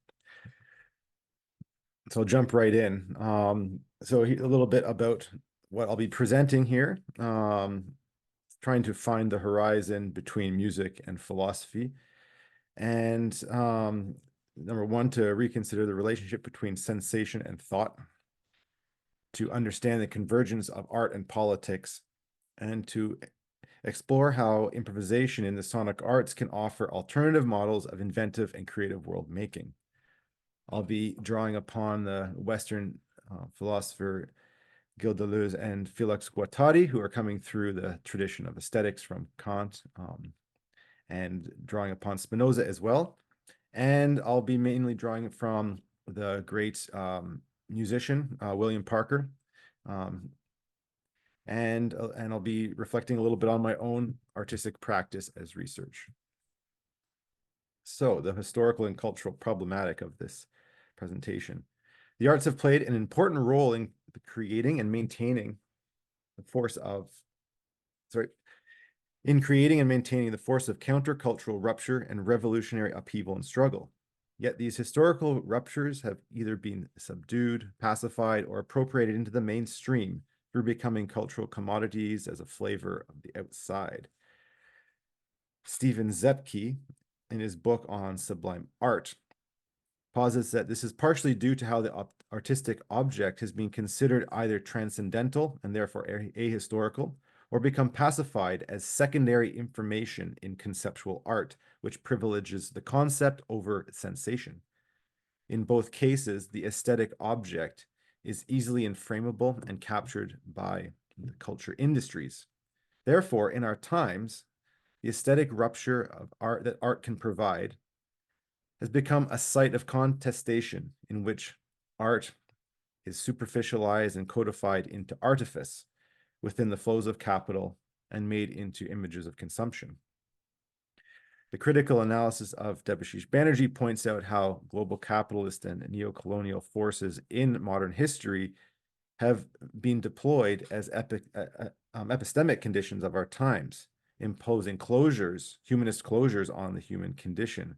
So I'll jump right in. So a little bit about what I'll be presenting here. Trying to find the horizon between music and philosophy. And number one, to reconsider the relationship between sensation and thought, to understand the convergence of art and politics, and to explore how improvisation in the sonic arts can offer alternative models of inventive and creative world making. I'll be drawing upon the Western philosopher Gilles Deleuze and Félix Guattari, who are coming through the tradition of aesthetics from Kant, and drawing upon Spinoza as well. And I'll be mainly drawing from the great musician, William Parker. And I'll be reflecting a little bit on my own artistic practice as research. So the historical and cultural problematic of this presentation. The arts have played an important role in creating and maintaining the force of, countercultural rupture and revolutionary upheaval and struggle. Yet these historical ruptures have either been subdued, pacified, or appropriated into the mainstream through becoming cultural commodities as a flavor of the outside. Stephen Zepke, in his book on sublime art, posits that this is partially due to how the artistic object has been considered either transcendental and therefore ahistorical, or become pacified as secondary information in conceptual art, which privileges the concept over sensation. In both cases, the aesthetic object is easily inflammable and captured by the culture industries. Therefore, in our times, the aesthetic rupture of art that art can provide has become a site of contestation in which art is superficialized and codified into artifice within the flows of capital and made into images of consumption. The critical analysis of Debashish Banerji points out how global capitalist and neo-colonial forces in modern history have been deployed as epistemic conditions of our times, imposing closures, humanist closures on the human condition,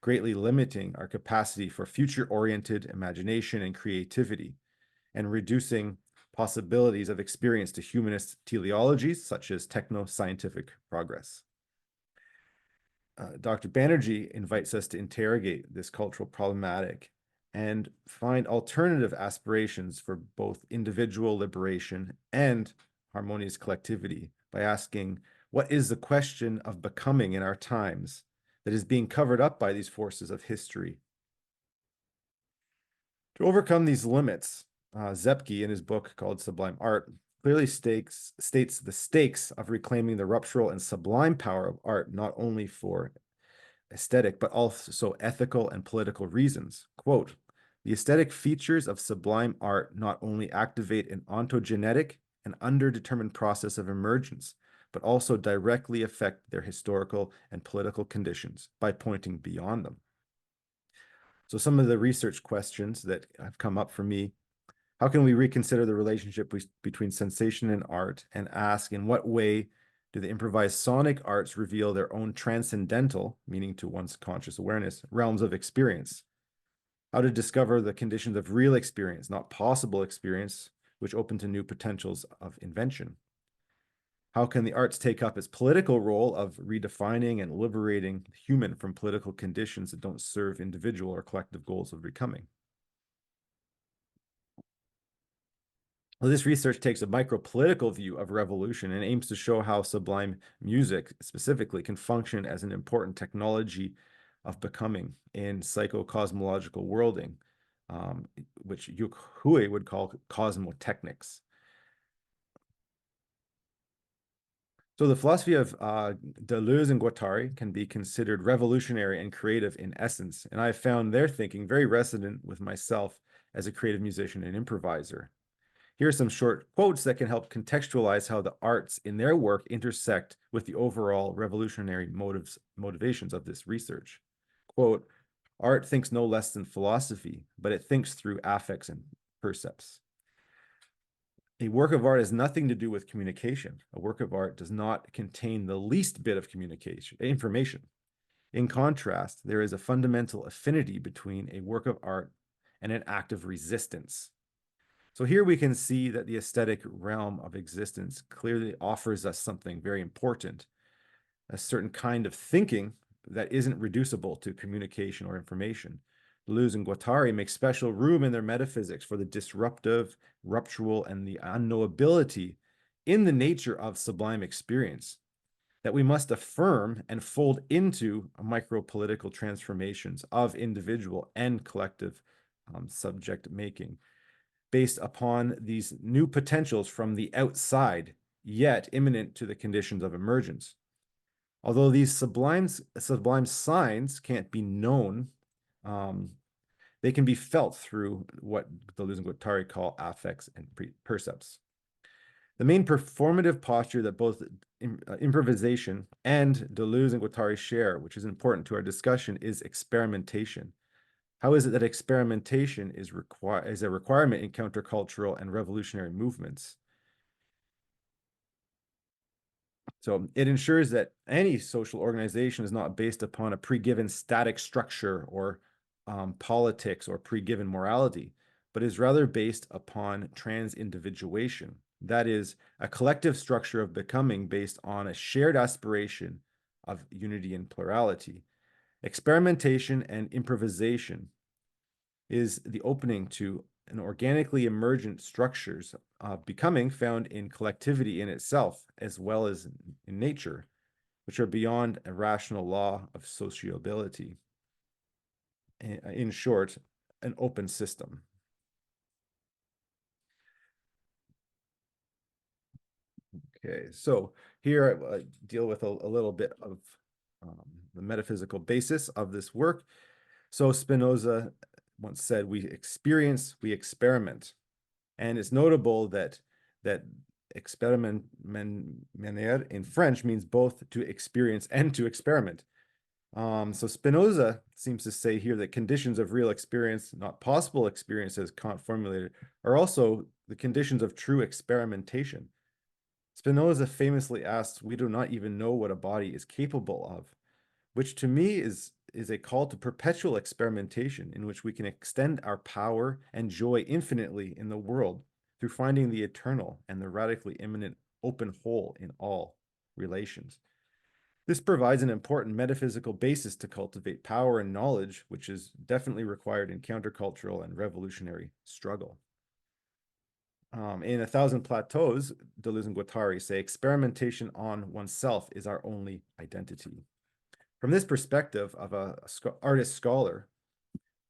greatly limiting our capacity for future-oriented imagination and creativity, and reducing possibilities of experience to humanist teleologies such as techno-scientific progress. Dr. Banerji invites us to interrogate this cultural problematic and find alternative aspirations for both individual liberation and harmonious collectivity by asking, what is the question of becoming in our times that is being covered up by these forces of history. To overcome these limits, Zepke, in his book called Sublime Art, clearly states the stakes of reclaiming the ruptural and sublime power of art, not only for aesthetic, but also ethical and political reasons. Quote, the aesthetic features of sublime art not only activate an ontogenetic and underdetermined process of emergence, but also directly affect their historical and political conditions by pointing beyond them. So some of the research questions that have come up for me: how can we reconsider the relationship between sensation and art, and ask, in what way do the improvised sonic arts reveal their own transcendental, meaning to one's conscious awareness, realms of experience? How to discover the conditions of real experience, not possible experience, which open to new potentials of invention? How can the arts take up its political role of redefining and liberating the human from political conditions that don't serve individual or collective goals of becoming? Well, this research takes a micro-political view of revolution and aims to show how sublime music specifically can function as an important technology of becoming in psycho-cosmological worlding, which Yuk Hui would call cosmotechnics. So the philosophy of Deleuze and Guattari can be considered revolutionary and creative in essence, and I found their thinking very resonant with myself as a creative musician and improviser. Here are some short quotes that can help contextualize how the arts in their work intersect with the overall revolutionary motivations of this research. Quote, art thinks no less than philosophy, but it thinks through affects and percepts. A work of art has nothing to do with communication. A work of art does not contain the least bit of information. In contrast, there is a fundamental affinity between a work of art and an act of resistance. So here we can see that the aesthetic realm of existence clearly offers us something very important, a certain kind of thinking that isn't reducible to communication or information. Deleuze and Guattari make special room in their metaphysics for the disruptive, ruptural, and the unknowability in the nature of sublime experience that we must affirm and fold into micro-political transformations of individual and collective subject making, based upon these new potentials from the outside, yet imminent to the conditions of emergence. Although these sublime signs can't be known, they can be felt through what Deleuze and Guattari call affects and percepts. The main performative posture that both improvisation and Deleuze and Guattari share, which is important to our discussion, is experimentation. How is it that experimentation is a requirement in countercultural and revolutionary movements? So it ensures that any social organization is not based upon a pre-given static structure or politics or pre-given morality, but is rather based upon trans-individuation. That is, a collective structure of becoming based on a shared aspiration of unity and plurality. Experimentation and improvisation is the opening to an organically emergent structures of becoming found in collectivity in itself, as well as in nature, which are beyond a rational law of sociability. In short, an open system. Okay, so here I deal with a little bit of the metaphysical basis of this work. So Spinoza once said, we experience, we experiment. And it's notable that experiment in French means both to experience and to experiment. So Spinoza seems to say here that conditions of real experience, not possible experience as Kant formulated, are also the conditions of true experimentation. Spinoza famously asks, we do not even know what a body is capable of, which to me is a call to perpetual experimentation in which we can extend our power and joy infinitely in the world through finding the eternal and the radically immanent open whole in all relations. This provides an important metaphysical basis to cultivate power and knowledge, which is definitely required in countercultural and revolutionary struggle. In A Thousand Plateaus, Deleuze and Guattari say experimentation on oneself is our only identity. From this perspective of a artist scholar,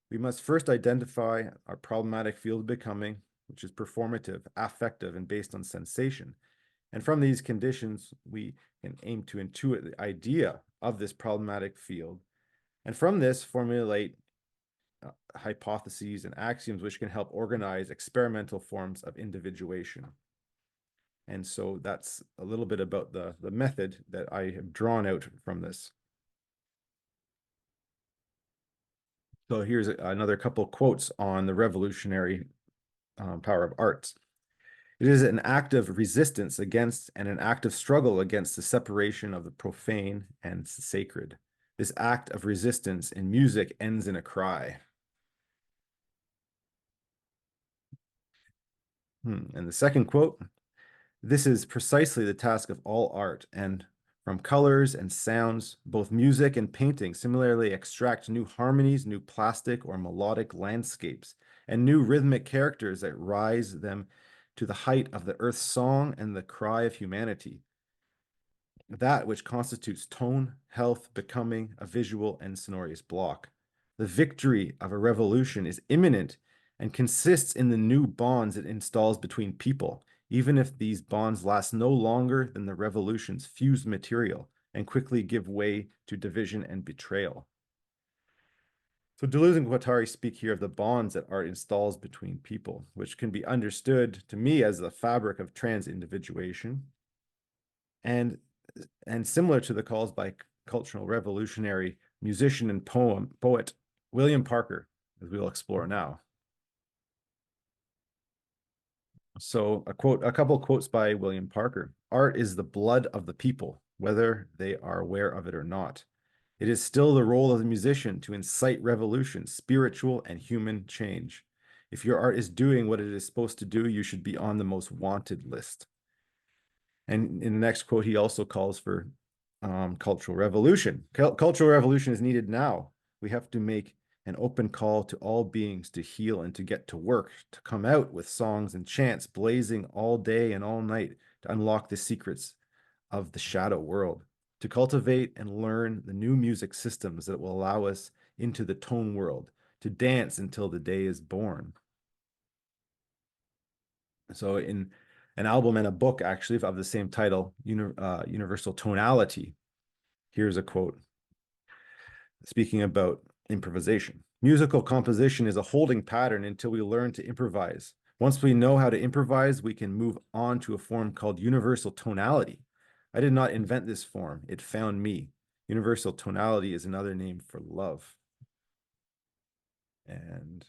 we must first identify our problematic field of becoming, which is performative, affective, and based on sensation. And from these conditions, we can aim to intuit the idea of this problematic field. And from this, formulate hypotheses and axioms which can help organize experimental forms of individuation. And so that's a little bit about the method that I have drawn out from this. So here's another couple of quotes on the revolutionary power of arts. It is an act of resistance against and an act of struggle against the separation of the profane and sacred. This act of resistance in music ends in a cry. And the second quote, this is precisely the task of all art, and from colors and sounds, both music and painting similarly extract new harmonies, new plastic or melodic landscapes, and new rhythmic characters that rise them to the height of the earth's song and the cry of humanity. That which constitutes tone, health, becoming, a visual and sonorous block. The victory of a revolution is imminent and consists in the new bonds it installs between people, even if these bonds last no longer than the revolution's fused material and quickly give way to division and betrayal. So Deleuze and Guattari speak here of the bonds that art installs between people, which can be understood to me as the fabric of trans-individuation, and similar to the calls by cultural revolutionary musician and poet William Parker, as we'll explore now. So a couple of quotes by William Parker. Art is the blood of the people, whether they are aware of it or not. It is still the role of the musician to incite revolution, spiritual and human change. If your art is doing what it is supposed to do, you should be on the most wanted list. And in the next quote, he also calls for cultural revolution. Cultural revolution is needed now. We have to make an open call to all beings to heal and to get to work, to come out with songs and chants blazing all day and all night to unlock the secrets of the shadow world, to cultivate and learn the new music systems that will allow us into the tone world, to dance until the day is born. So in an album and a book, actually, of the same title, Universal Tonality, here's a quote speaking about improvisation. Musical composition is a holding pattern until we learn to improvise. Once we know how to improvise, we can move on to a form called universal tonality. I did not invent this form. It found me. Universal tonality is another name for love. And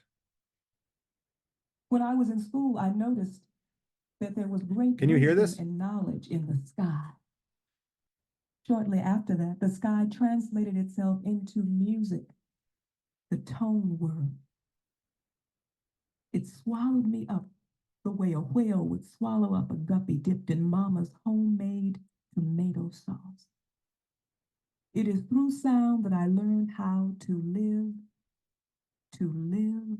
when I was in school, I noticed that there was great Can you hear wisdom this? and knowledge in the sky. Shortly after that, the sky translated itself into music, the tone world. It swallowed me up the way a whale would swallow up a guppy dipped in mama's homemade tomato sauce. It is through sound that I learned how to live, to live.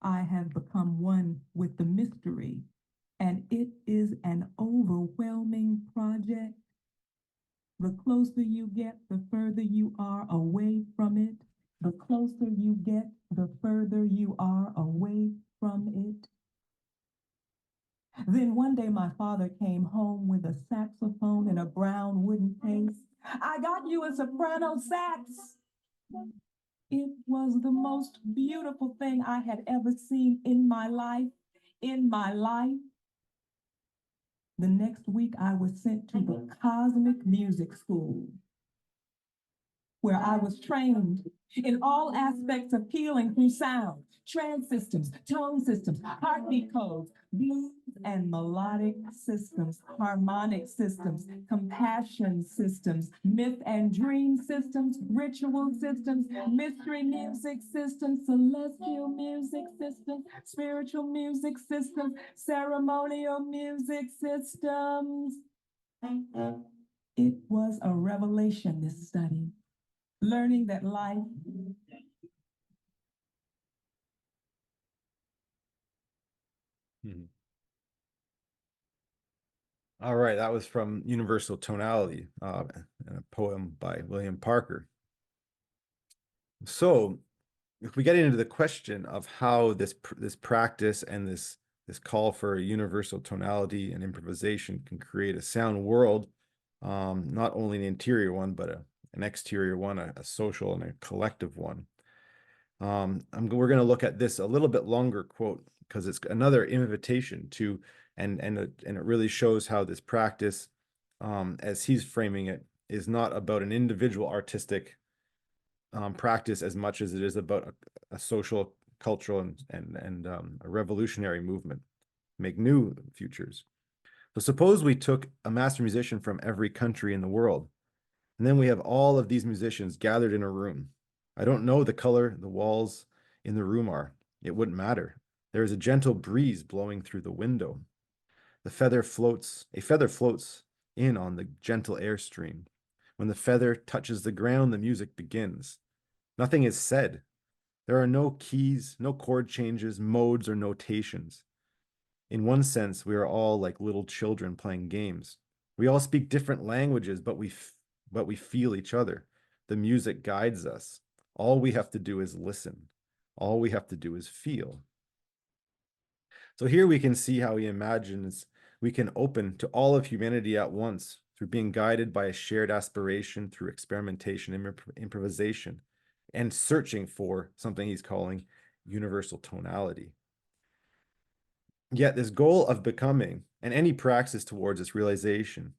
I have become one with the mystery, and it is an overwhelming project. The closer you get, the further you are away from it. The closer you get, the further you are away from it. Then one day my father came home with a saxophone and a brown wooden case. I got you a soprano sax. It was the most beautiful thing I had ever seen in my life. In my life. The next week I was sent to the Cosmic Music School, where I was trained in all aspects of healing through sound, trance systems, tone systems, heartbeat codes, blues and melodic systems, harmonic systems, compassion systems, myth and dream systems, ritual systems, mystery music systems, celestial music systems, spiritual music systems, ceremonial music systems. It was a revelation, this study. Learning that life All right, that was from Universal Tonality, a poem by William Parker. So if we get into the question of how this practice and this call for a universal tonality and improvisation can create a sound world, not only an interior one, but an exterior one, a social and a collective one. We're going to look at this a little bit longer quote because it's another invitation to, and it really shows how this practice, as he's framing it, is not about an individual artistic practice as much as it is about a social, cultural, and a revolutionary movement, make new futures. So suppose we took a master musician from every country in the world, and then we have all of these musicians gathered in a room. I don't know the color the walls in the room are. It wouldn't matter. There is a gentle breeze blowing through the window. A feather floats in on the gentle airstream. When the feather touches the ground, the music begins. Nothing is said. There are no keys, no chord changes, modes, or notations. In one sense, we are all like little children playing games. We all speak different languages, but we feel each other. The music guides us. All we have to do is listen. All we have to do is feel. So here we can see how he imagines we can open to all of humanity at once through being guided by a shared aspiration through experimentation and improvisation, and searching for something he's calling universal tonality. Yet this goal of becoming, and any praxis towards its realization,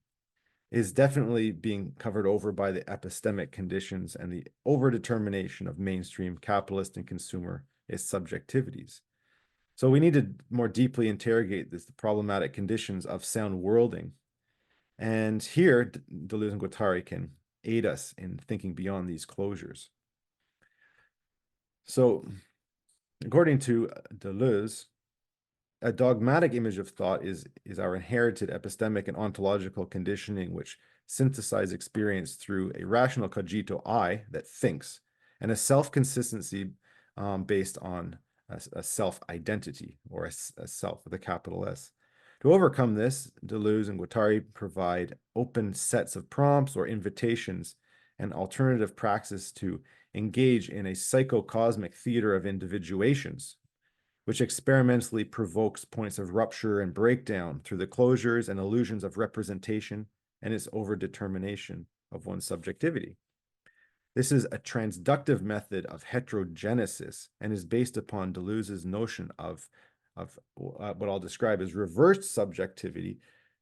is definitely being covered over by the epistemic conditions and the overdetermination of mainstream capitalist and consumerist subjectivities. So we need to more deeply interrogate the problematic conditions of sound worlding. And here, Deleuze and Guattari can aid us in thinking beyond these closures. So, according to Deleuze, a dogmatic image of thought is our inherited epistemic and ontological conditioning, which synthesize experience through a rational cogito I that thinks, and a self-consistency based on a self-identity, or a self with a capital S. To overcome this, Deleuze and Guattari provide open sets of prompts or invitations and alternative praxis to engage in a psychocosmic theater of individuations, which experimentally provokes points of rupture and breakdown through the closures and illusions of representation and its overdetermination of one's subjectivity. This is a transductive method of heterogenesis and is based upon Deleuze's notion of what I'll describe as reversed subjectivity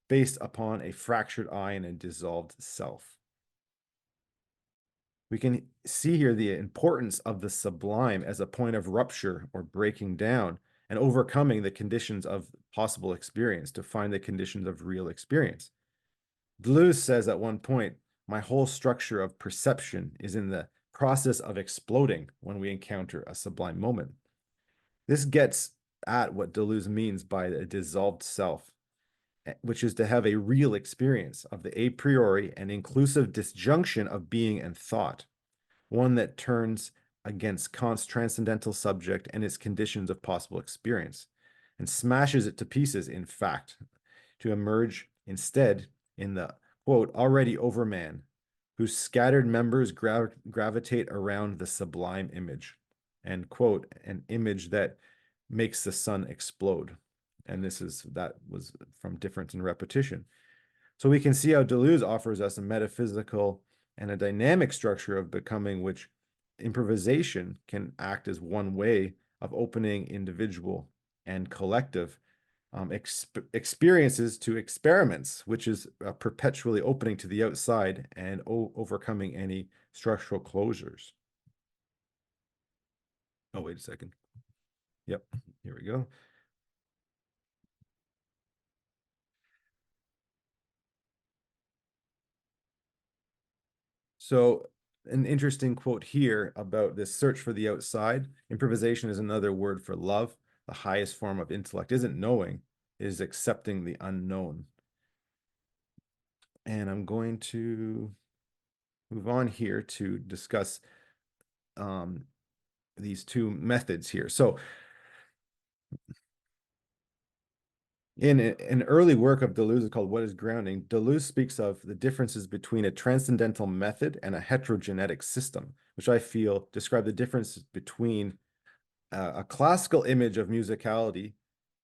based upon a fractured I and a dissolved self. We can see here the importance of the sublime as a point of rupture or breaking down and overcoming the conditions of possible experience to find the conditions of real experience. Deleuze says at one point, my whole structure of perception is in the process of exploding when we encounter a sublime moment. This gets at what Deleuze means by a dissolved self, which is to have a real experience of the a priori and inclusive disjunction of being and thought, one that turns against Kant's transcendental subject and its conditions of possible experience, and smashes it to pieces, in fact, to emerge instead in the, quote, already over man, whose scattered members gravitate around the sublime image, end quote, an image that makes the sun explode. And that was from Difference in Repetition. So we can see how Deleuze offers us a metaphysical and a dynamic structure of becoming, which improvisation can act as one way of opening individual and collective experiences to experiments, which is perpetually opening to the outside and overcoming any structural closures. Oh, wait a second. Yep, here we go. So an interesting quote here about this search for the outside. Improvisation is another word for love. The highest form of intellect isn't knowing, it is accepting the unknown. And I'm going to move on here to discuss these two methods here. So In an early work of Deleuze called What is Grounding, Deleuze speaks of the differences between a transcendental method and a heterogenetic system, which I feel describe the difference between a classical image of musicality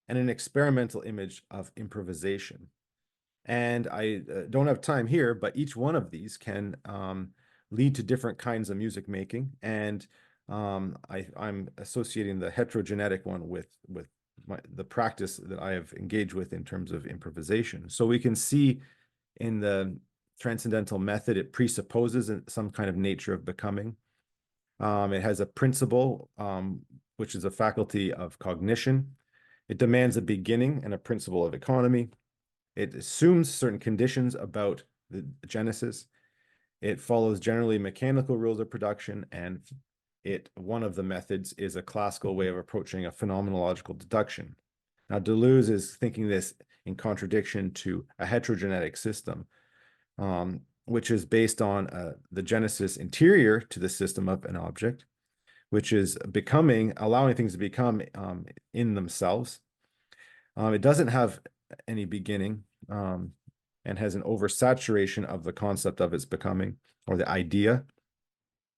and an experimental image of improvisation. And I don't have time here, but each one of these can lead to different kinds of music making. And I'm associating the heterogenetic one with the practice that I have engaged with in terms of improvisation. So we can see in the transcendental method, it presupposes some kind of nature of becoming. It has a principle, which is a faculty of cognition. It demands a beginning and a principle of economy. It assumes certain conditions about the genesis. It follows generally mechanical rules of production, and one of the methods is a classical way of approaching a phenomenological deduction. Now, Deleuze is thinking this in contradiction to a heterogenetic system, which is based on the genesis interior to the system of an object, which is becoming, allowing things to become in themselves. It doesn't have any beginning and has an oversaturation of the concept of its becoming or the idea.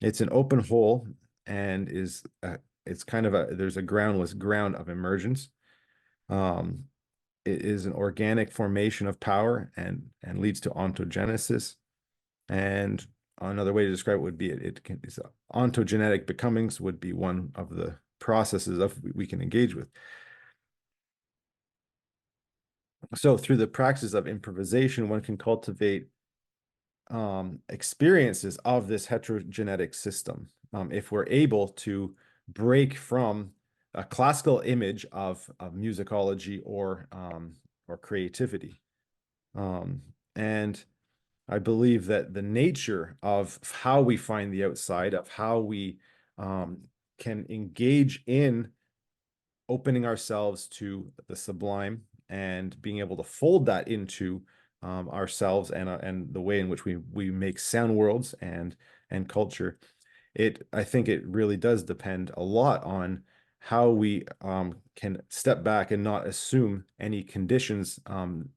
It's an open hole and it's kind of there's a groundless ground of emergence. It is an organic formation of power and leads to ontogenesis. And another way to describe it would be it's ontogenetic becomings would be one of the processes we can engage with. So through the practice of improvisation, one can cultivate experiences of this heterogenetic system. If we're able to break from a classical image of musicology or creativity. And I believe that the nature of how we find the outside, of how we can engage in opening ourselves to the sublime and being able to fold that into ourselves and the way in which we make sound worlds and culture. I think it really does depend a lot on how we can step back and not assume any conditions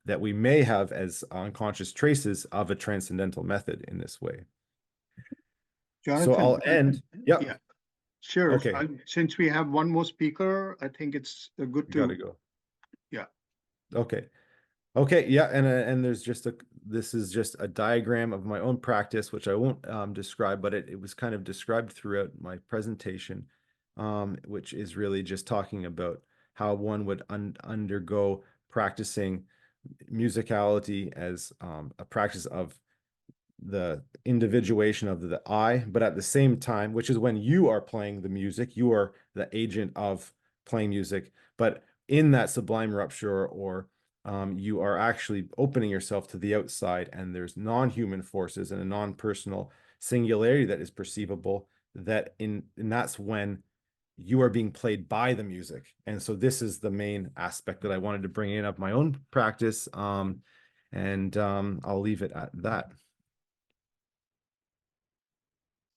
that we may have as unconscious traces of a transcendental method in this way. Jonathan, so I'll end. Yep. Yeah, sure. Okay. Since we have one more speaker, I think it's good to Gotta go. Yeah. Okay. Okay, yeah, and there's this is just a diagram of my own practice, which I won't describe, but it was kind of described throughout my presentation, which is really just talking about how one would undergo practicing musicality as a practice of the individuation of the I, but at the same time, which is when you are playing the music, you are the agent of playing music, but in that sublime rupture or you are actually opening yourself to the outside, and there's non-human forces and a non-personal singularity that is perceivable, and that's when you are being played by the music. And so this is the main aspect that I wanted to bring in of my own practice, and I'll leave it at that.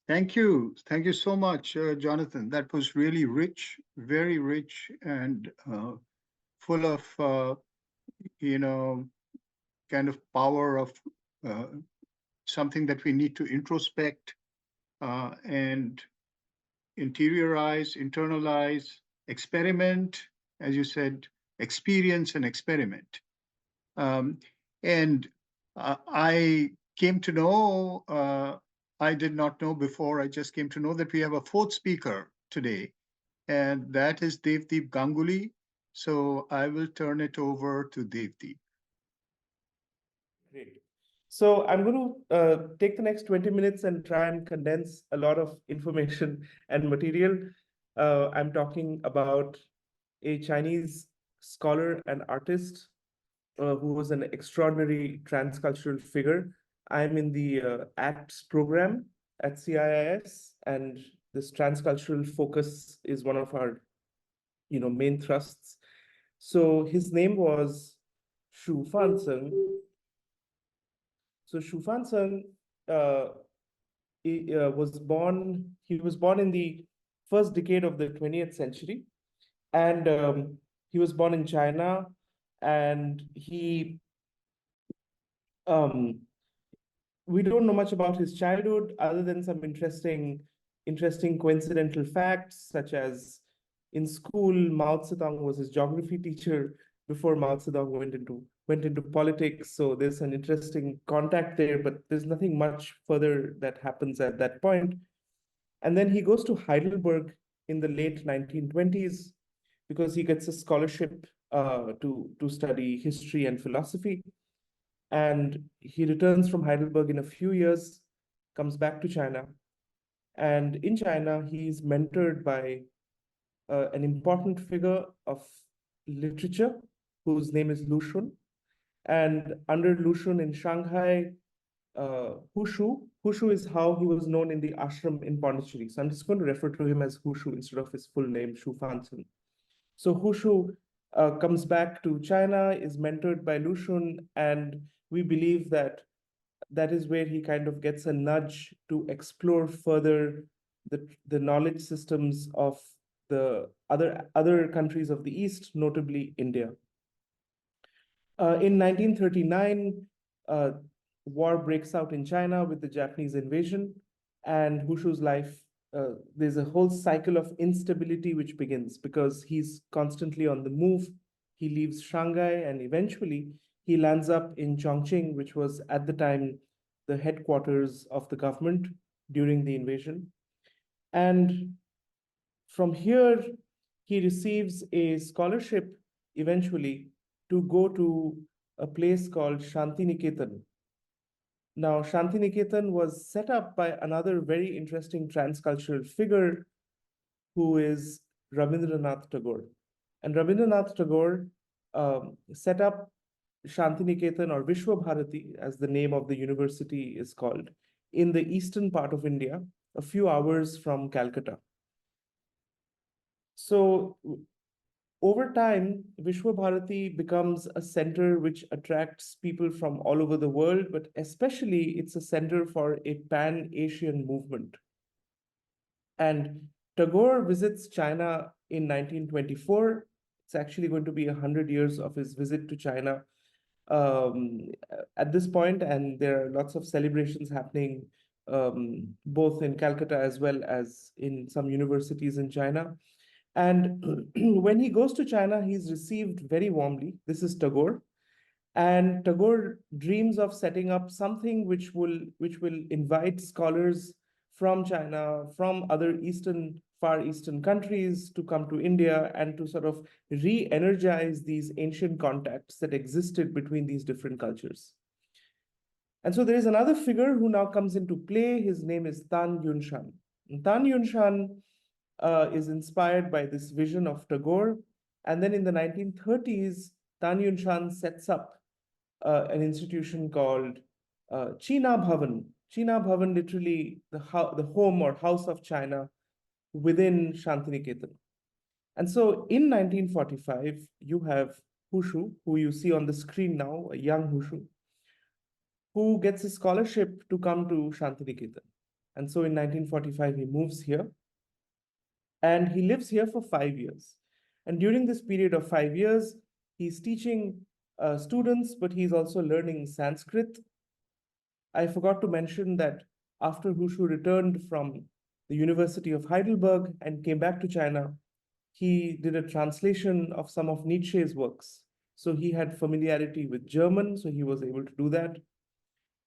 Thank you. Thank you so much, Jonathan. That was really rich, very rich, and full of kind of power of something that we need to introspect and interiorize, internalize, experiment, as you said, experience and experiment. And I came to know, I did not know before, I just came to know that we have a fourth speaker today, and that is Devdip Ganguli. So I will turn it over to Devdip. Great. So I'm going to take the next 20 minutes and try and condense a lot of information and material. I'm talking about a Chinese scholar and artist who was an extraordinary transcultural figure. I'm in the ACTS program at CIIS, and this transcultural focus is one of our main thrusts. So his name was Shu Fancheng. So Shu Fancheng was born in the first decade of the 20th century. And he was born in China And we don't know much about his childhood other than some interesting coincidental facts, such as in school, Mao Zedong was his geography teacher before Mao Zedong went into politics. So there's an interesting contact there, but there's nothing much further that happens at that point. And then he goes to Heidelberg in the late 1920s because he gets a scholarship to study history and philosophy. And he returns from Heidelberg in a few years, comes back to China. And in China, he's mentored by an important figure of literature whose name is Lu Xun. And under Lu Xun in Shanghai, Hushu is how he was known in the ashram in Pondicherry. So I'm just going to refer to him as Hushu instead of his full name, Shu Fancheng. So Hushu comes back to China, is mentored by Lu Xun, and we believe that that is where he kind of gets a nudge to explore further the knowledge systems of the other countries of the East, notably India. In 1939, war breaks out in China with the Japanese invasion, and Hushu's life, there's a whole cycle of instability which begins because he's constantly on the move. He leaves Shanghai, and eventually he lands up in Chongqing, which was at the time the headquarters of the government during the invasion. And from here, he receives a scholarship eventually to go to a place called Shantiniketan. Now, Shantiniketan was set up by another very interesting transcultural figure who is Rabindranath Tagore. And Rabindranath Tagore set up Shantiniketan, or Vishwabharati, as the name of the university is called, in the eastern part of India, a few hours from Calcutta. So over time, Vishwabharati becomes a center which attracts people from all over the world, but especially it's a center for a pan-Asian movement. And Tagore visits China in 1924. It's actually going to be 100 years of his visit to China at this point, and there are lots of celebrations happening both in Calcutta as well as in some universities in China. And when he goes to China, he's received very warmly. This is Tagore. And Tagore dreams of setting up something which will invite scholars from China, from other Far Eastern countries to come to India and to sort of re-energize these ancient contacts that existed between these different cultures. And so there is another figure who now comes into play. His name is Tan Yunshan. And Tan Yunshan is inspired by this vision of Tagore. And then in the 1930s, Tan Yunshan sets up an institution called China Bhavan. China Bhavan, literally the home or house of China within Shantiniketan. And so in 1945, you have Hushu, who you see on the screen now, a young Hushu, who gets a scholarship to come to Shantiniketan. And so in 1945, he moves here. And he lives here for 5 years. And during this period of 5 years, he's teaching students, but he's also learning Sanskrit. I forgot to mention that after Hushu returned from the University of Heidelberg and came back to China, he did a translation of some of Nietzsche's works. So he had familiarity with German, so he was able to do that.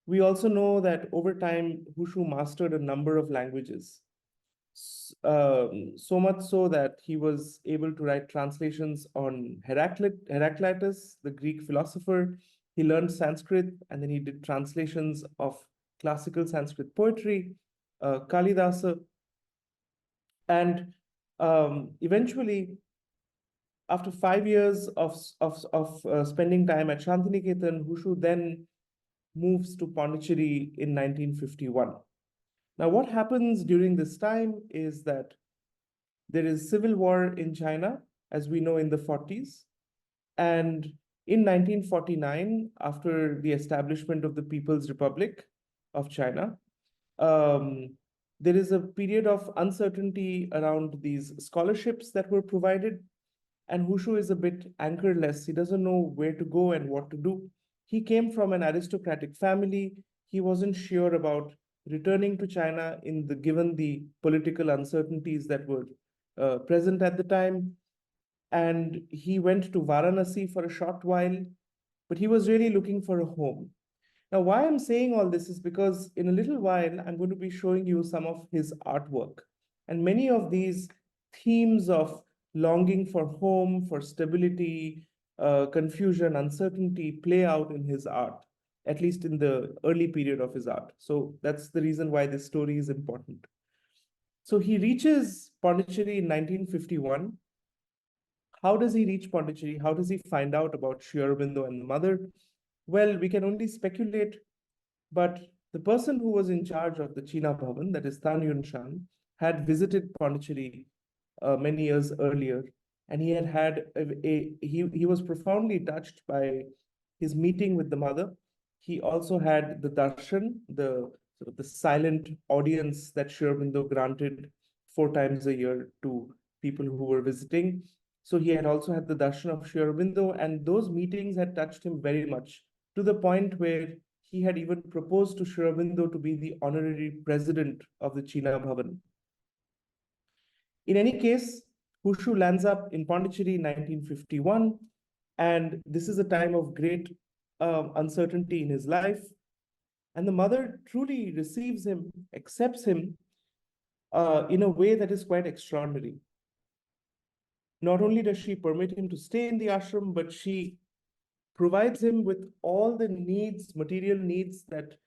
We also know that over time, Hushu mastered a number of languages. So much so that he was able to write translations on Heraclitus, the Greek philosopher. He learned Sanskrit, and then he did translations of classical Sanskrit poetry, Kalidasa. And eventually, after 5 years of spending time at Shantiniketan, Hushu then moves to Pondicherry in 1951. Now, what happens during this time is that there is civil war in China, as we know, in the 40s. And in 1949, after the establishment of the People's Republic of China, there is a period of uncertainty around these scholarships that were provided. and Hushu is a bit anchorless. He doesn't know where to go and what to do. He came from an aristocratic family. He wasn't sure about returning to China given the political uncertainties that were present at the time. And he went to Varanasi for a short while, but he was really looking for a home. Now, why I'm saying all this is because in a little while, I'm going to be showing you some of his artwork. And many of these themes of longing for home, for stability, confusion, uncertainty play out in his art, at least in the early period of his art. So that's the reason why this story is important. So he reaches Pondicherry in 1951. How does he reach Pondicherry? How does he find out about Sri Aurobindo and the mother? Well, we can only speculate, but the person who was in charge of the China Bhavan, that is Tan Yun Shan, had visited Pondicherry many years earlier, and he had he was profoundly touched by his meeting with the mother. He also had the darshan, the sort of the silent audience that Sri Aurobindo granted 4 times a year to people who were visiting. So he had also had the darshan of Sri Aurobindo, and those meetings had touched him very much, to the point where he had even proposed to Sri Aurobindo to be the honorary president of the China Bhavan. In any case, Hushu lands up in Pondicherry in 1951, and this is a time of great uncertainty in his life. And the mother truly receives him, accepts him in a way that is quite extraordinary. Not only does she permit him to stay in the ashram, but she provides him with all the needs, material needs that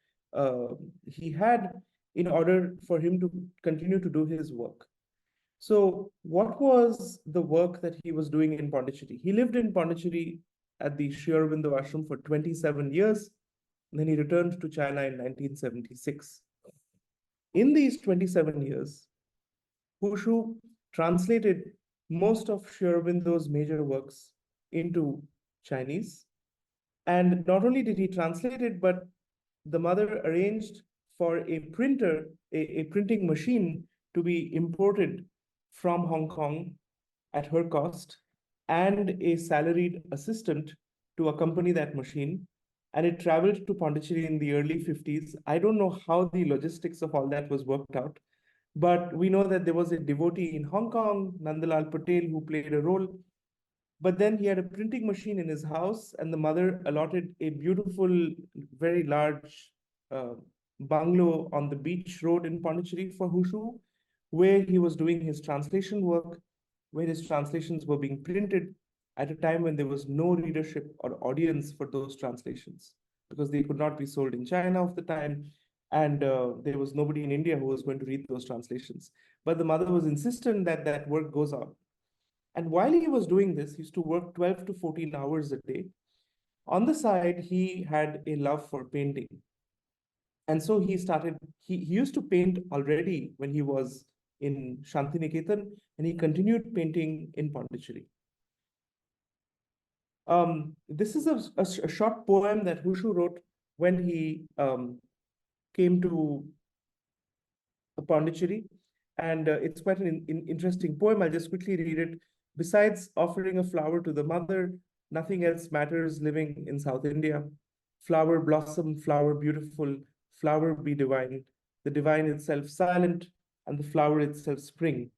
he had in order for him to continue to do his work. So what was the work that he was doing in Pondicherry? He lived in Pondicherry at the Sri Aurobindo ashram for 27 years. And then he returned to China in 1976. In these 27 years, Hushu translated most of Sri Aurobindo's major works into Chinese. And not only did he translate it, but the mother arranged for a printer, a printing machine to be imported from Hong Kong at her cost, and a salaried assistant to accompany that machine. And it traveled to Pondicherry in the early 50s. I don't know how the logistics of all that was worked out, but we know that there was a devotee in Hong Kong, Nandalal Patel, who played a role. But then he had a printing machine in his house, and the mother allotted a beautiful, very large bungalow on the beach road in Pondicherry for Hushu, where he was doing his translation work, where his translations were being printed at a time when there was no readership or audience for those translations, because they could not be sold in China of the time, and there was nobody in India who was going to read those translations. But the mother was insistent that that work goes on. And while he was doing this, he used to work 12 to 14 hours a day. On the side, he had a love for painting. And so he used to paint already when he was in Shantiniketan, and he continued painting in Pondicherry. This is a short poem that Hushu wrote when he came to Pondicherry. And it's quite an interesting poem. I'll just quickly read it. Besides offering a flower to the mother, nothing else matters living in South India. Flower blossom, flower beautiful, flower be divine, the divine itself silent, and the flower itself spring.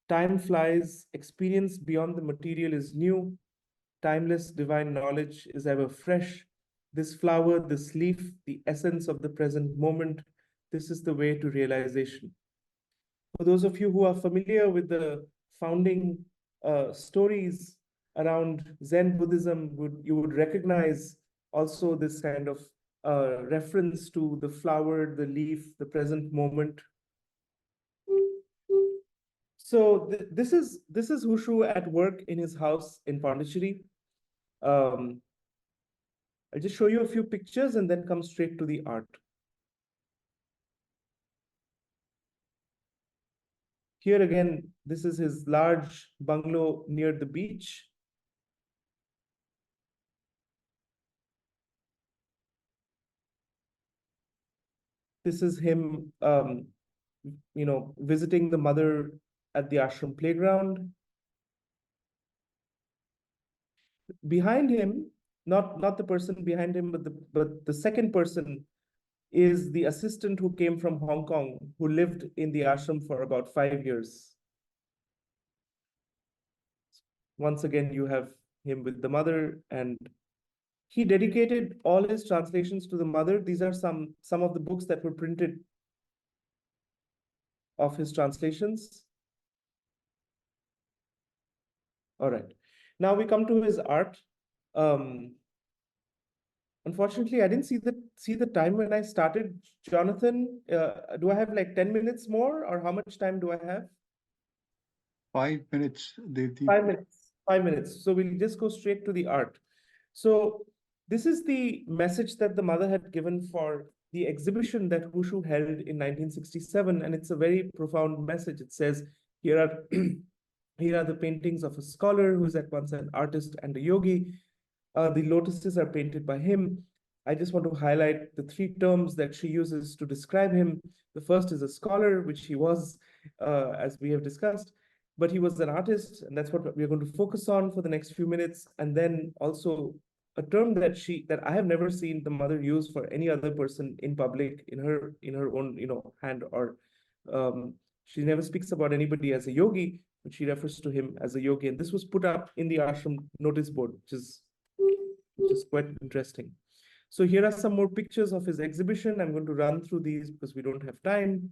Time flies, experience beyond the material is new. Timeless divine knowledge is ever fresh. This flower, this leaf, the essence of the present moment, this is the way to realization. For those of you who are familiar with the founding stories around Zen Buddhism, you would recognize also this kind of reference to the flower, the leaf, the present moment. So this is Hushu at work in his house in Pondicherry. I'll just show you a few pictures and then come straight to the art. Here again, this is his large bungalow near the beach. This is him, visiting the mother at the ashram playground. behind him, not the person behind him, but the second person is the assistant who came from Hong Kong, who lived in the ashram for about 5 years. Once again, you have him with the mother, and he dedicated all his translations to the mother. These are some of the books that were printed of his translations. All right. Now we come to his art. Unfortunately, I didn't see the time when I started. Jonathan, do I have like 10 minutes more, or how much time do I have? 5 minutes, Devdip. 5 minutes. 5 minutes. So we'll just go straight to the art. So this is the message that the mother had given for the exhibition that Wushu held in 1967, and it's a very profound message. It says, here are the paintings of a scholar who is at once an artist and a yogi. The lotuses are painted by him. I just want to highlight the 3 terms that she uses to describe him. The first is a scholar, which he was, as we have discussed, but he was an artist, and that's what we're going to focus on for the next few minutes. And then also a term that I have never seen the mother use for any other person in public in her own hand, or she never speaks about anybody as a yogi, but she refers to him as a yogi. And this was put up in the ashram notice board, which is quite interesting. So here are some more pictures of his exhibition. I'm going to run through these because we don't have time,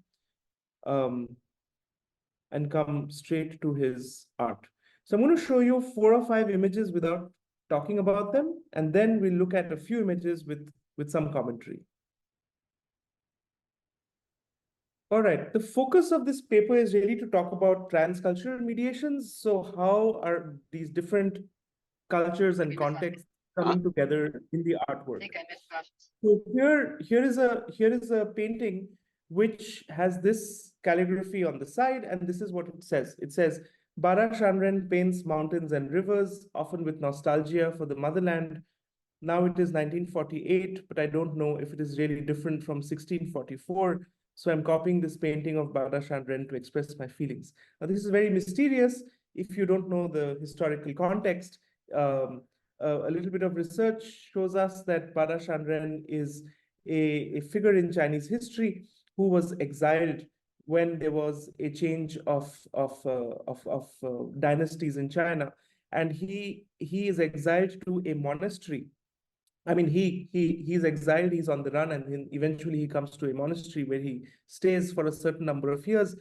and come straight to his art. So I'm going to show you 4 or 5 images without talking about them, and then we'll look at a few images with some commentary. All right, the focus of this paper is really to talk about transcultural mediations. So how are these different cultures and contexts coming together in the artwork? So here is a painting which has this calligraphy on the side, and this is what it says. It says, Bara Shanren paints mountains and rivers, often with nostalgia for the motherland. Now it is 1948, but I don't know if it is really different from 1644. So I'm copying this painting of Bara Shanren to express my feelings. Now this is very mysterious if you don't know the historical context. A little bit of research shows us that Bara Shanren is a figure in Chinese history who was exiled when there was a change of dynasties in China, and he is exiled to a monastery. I mean, he's exiled, he's on the run, and eventually he comes to a monastery where he stays for a certain number of years,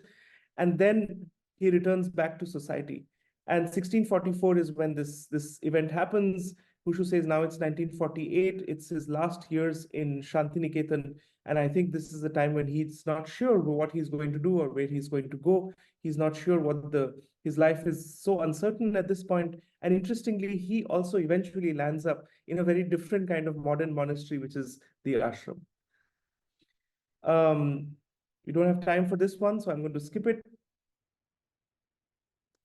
and then he returns back to society. And 1644 is when this event happens. Wushu says now it's 1948. It's his last years in Shantiniketan. And I think this is the time when he's not sure what he's going to do or where he's going to go. He's not sure his life is so uncertain at this point. And interestingly, he also eventually lands up in a very different kind of modern monastery, which is the ashram. We don't have time for this one, so I'm going to skip it.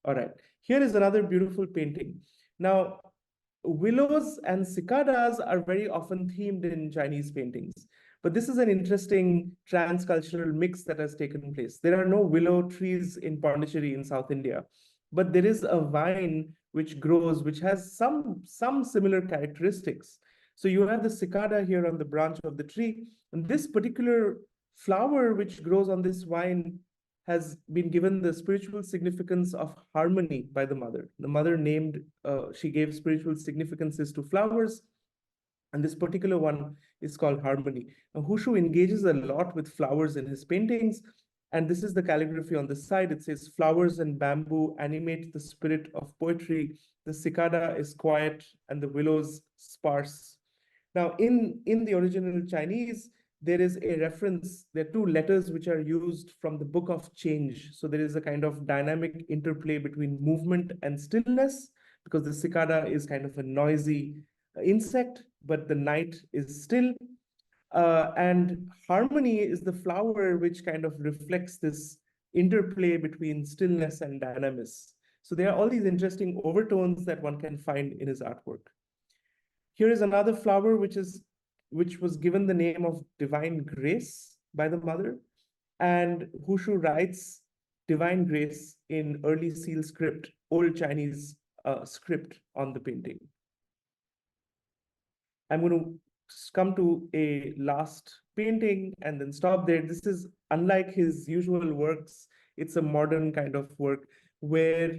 All right, here is another beautiful painting. Now, willows and cicadas are very often themed in Chinese paintings, but this is an interesting transcultural mix that has taken place. There are no willow trees in Pondicherry in South India, but there is a vine which grows, which has some similar characteristics. So you have the cicada here on the branch of the tree, and this particular flower which grows on this vine has been given the spiritual significance of harmony by the mother. The mother she gave spiritual significances to flowers, and this particular one is called harmony. Now, Wushu engages a lot with flowers in his paintings, and this is the calligraphy on the side. It says, flowers and bamboo animate the spirit of poetry. The cicada is quiet, and the willows sparse. Now, in the original Chinese, there is a reference, there are 2 letters which are used from the Book of Change. So there is a kind of dynamic interplay between movement and stillness, because the cicada is kind of a noisy insect, but the night is still. And harmony is the flower which kind of reflects this interplay between stillness and dynamism. So there are all these interesting overtones that one can find in his artwork. Here is another flower which was given the name of Divine Grace by the mother. And Wushu writes Divine Grace in early seal script, old Chinese script on the painting. I'm going to come to a last painting and then stop there. This is unlike his usual works. It's a modern kind of work where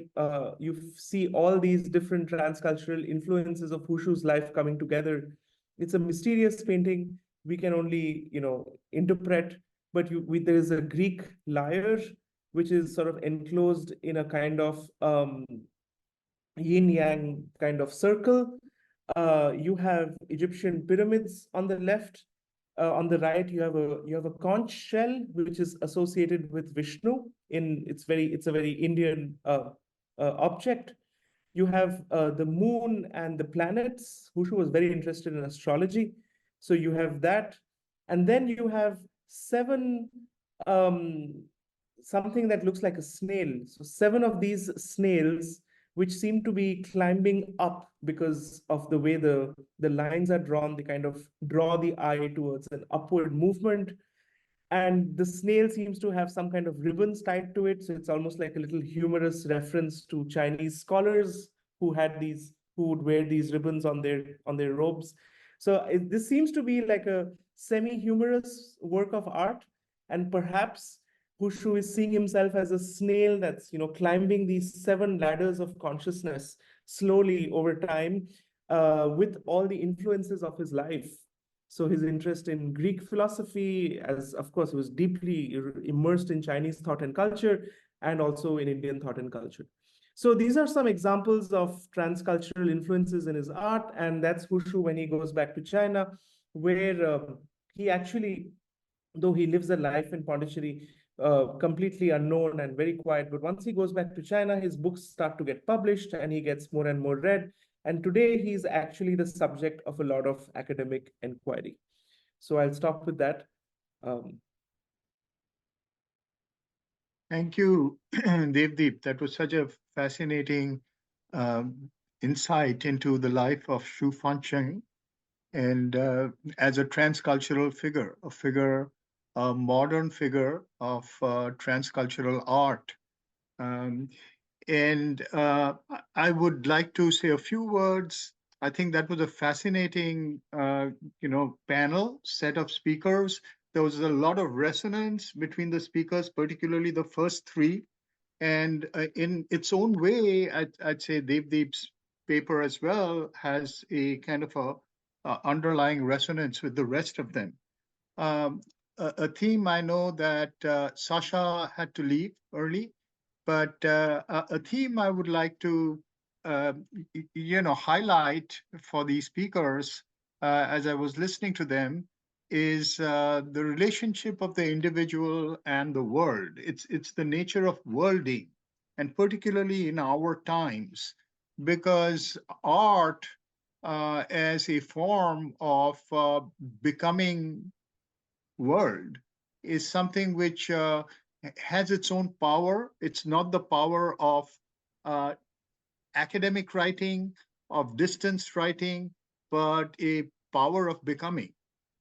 you see all these different transcultural influences of Wushu's life coming together. It's a mysterious painting. We can only, interpret, but there is a Greek lyre, which is sort of enclosed in a kind of yin-yang kind of circle. You have Egyptian pyramids on the left. On the right, you have a conch shell, which is associated with Vishnu. It's a very Indian object. You have the moon and the planets. Wushu was very interested in astrology, so you have that, and then you have 7 something that looks like a snail. So 7 of these snails, which seem to be climbing up because of the way the lines are drawn. They kind of draw the eye towards an upward movement. And the snail seems to have some kind of ribbons tied to it. So it's almost like a little humorous reference to Chinese scholars who would wear these ribbons on their robes. So this seems to be like a semi-humorous work of art. And perhaps Wushu is seeing himself as a snail that's, climbing these 7 ladders of consciousness slowly over time, with all the influences of his life. So his interest in Greek philosophy, as of course he was deeply immersed in Chinese thought and culture, and also in Indian thought and culture. So these are some examples of transcultural influences in his art, and that's Wushu when he goes back to China, where he actually, though he lives a life in Pondicherry, completely unknown and very quiet. But once he goes back to China, his books start to get published and he gets more and more read. And today he's actually the subject of a lot of academic inquiry. So I'll stop with that. Thank you, Devdip. That was such a fascinating insight into the life of Shu Fancheng, and as a transcultural figure, a modern figure of transcultural art. And I would like to say a few words. I think that was a fascinating, panel set of speakers. There was a lot of resonance between the speakers, particularly the first 3. And in its own way, I'd say Devdip's paper as well has a kind of a underlying resonance with the rest of them. A theme I know that Sasha had to leave early, but a theme I would like to, highlight for these speakers as I was listening to them is the relationship of the individual and the world. It's the nature of worlding, and particularly in our times, because art as a form of becoming world is something which has its own power. It's not the power of academic writing, of distance writing, but a power of becoming.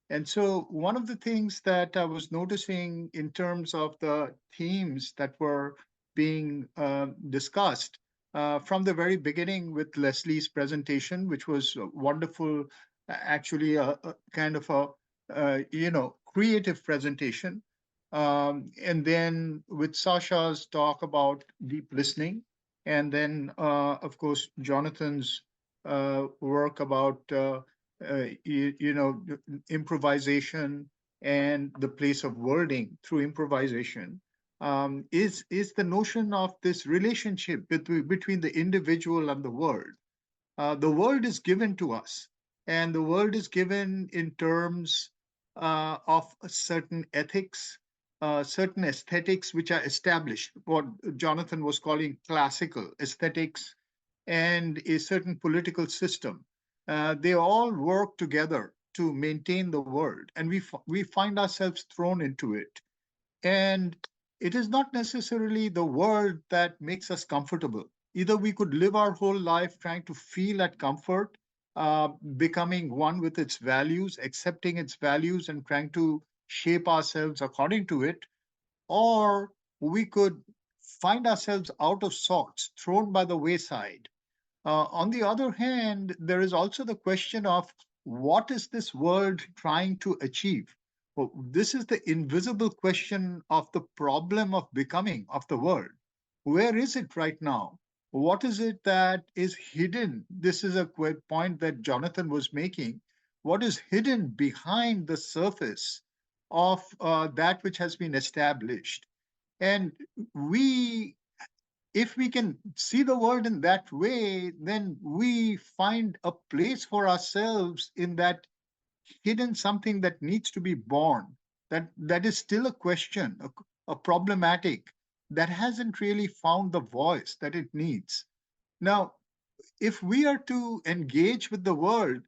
And so one of the things that I was noticing in terms of the themes that were being discussed from the very beginning with Leslie's presentation, which was wonderful, actually a kind of a creative presentation. And then with Sasha's talk about deep listening, and then, of course, Jonathan's work about, improvisation and the place of wording through improvisation, is the notion of this relationship between the individual and the world. The world is given to us, and the world is given in terms of certain ethics, certain aesthetics which are established, what Jonathan was calling classical aesthetics, and a certain political system. They all work together to maintain the world, and we find ourselves thrown into it. And it is not necessarily the world that makes us comfortable. Either we could live our whole life trying to feel at comfort, becoming one with its values, accepting its values, and trying to shape ourselves according to it, or we could find ourselves out of sorts, thrown by the wayside. On the other hand, there is also the question of what is this world trying to achieve? Well, this is the invisible question of the problem of becoming of the world. Where is it right now? What is it that is hidden? This is a point that Jonathan was making. What is hidden behind the surface of that which has been established? And we, if we can see the world in that way, then we find a place for ourselves in that hidden something that needs to be born, that is still a question, a problematic, that hasn't really found the voice that it needs. Now, if we are to engage with the world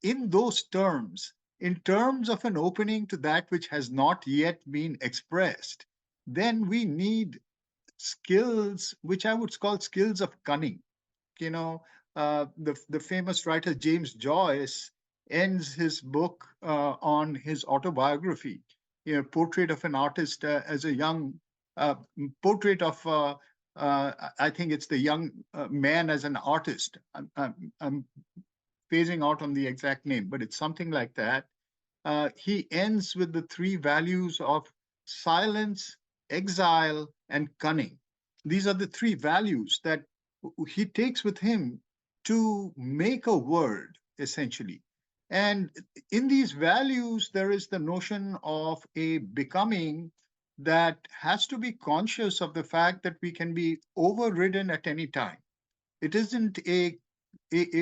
in those terms, in terms of an opening to that which has not yet been expressed, then we need skills which I would call skills of cunning. You know, the famous writer James Joyce ends his book on his autobiography, portrait of an artist as a young portrait of I think it's the young man as an artist. I'm phasing out on the exact name, but it's something like that. He ends with the three values of silence, exile, and cunning. These are the three values that he takes with him to make a world, essentially. And in these values, there is the notion of a becoming that has to be conscious of the fact that we can be overridden at any time. It isn't a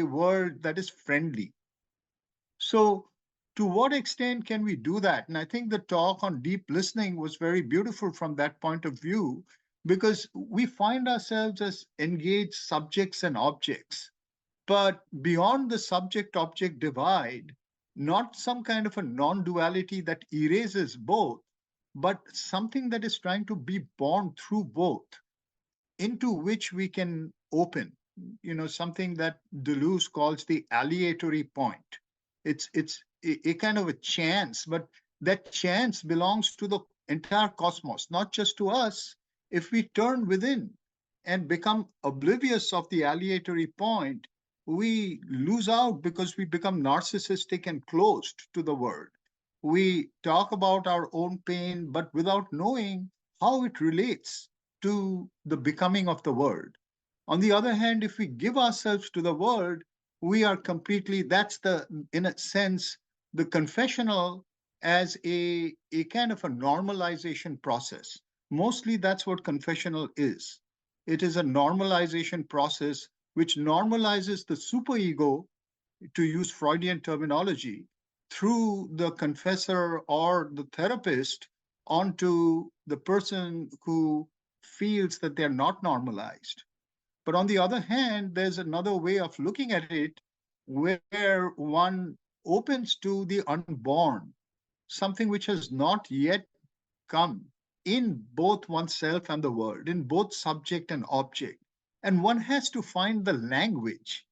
world that is friendly. So, to what extent can we do that? And I think the talk on deep listening was very beautiful from that point of view, because we find ourselves as engaged subjects and objects. But beyond the subject object divide, not some kind of a non duality that erases both, but something that is trying to be born through both, into which we can open, something that Deleuze calls the aleatory point. It's a kind of a chance, but that chance belongs to the entire cosmos, not just to us. If we turn within and become oblivious of the aleatory point, we lose out because we become narcissistic and closed to the world. We talk about our own pain, but without knowing how it relates to the becoming of the world. On the other hand, if we give ourselves to the world, we are completely, that's the, in a sense, the confessional as a kind of a normalization process. Mostly that's what confessional is. It is a normalization process which normalizes the superego, to use Freudian terminology, through the confessor or the therapist onto the person who feels that they're not normalized. But on the other hand, there's another way of looking at it where one opens to the unborn, something which has not yet come in both oneself and the world, in both subject and object. And one has to find the language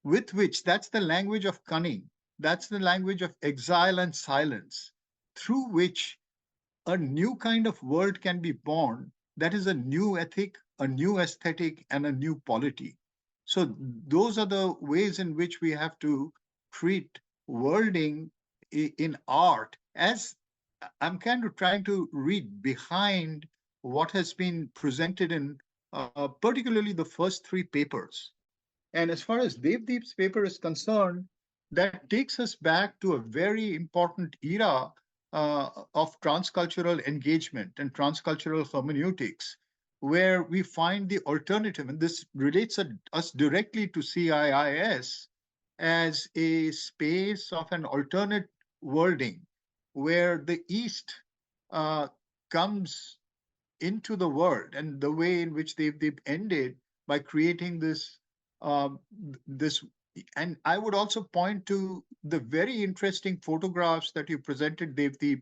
with which, that's the language of cunning, that's the language of exile and silence, through which a new kind of world can be born that is a new ethic, a new aesthetic, and a new polity. So those are the ways in which we have to treat worlding in art, as I'm kind of trying to read behind what has been presented in particularly the first three papers. And as far as Devdip's paper is concerned, that takes us back to a very important era of transcultural engagement and transcultural hermeneutics, where we find the alternative, and this relates us directly to CIIS as a space of an alternate worlding, where the East comes into the world, and the way in which they've ended by creating this, and I would also point to the very interesting photographs that you presented, Devdip,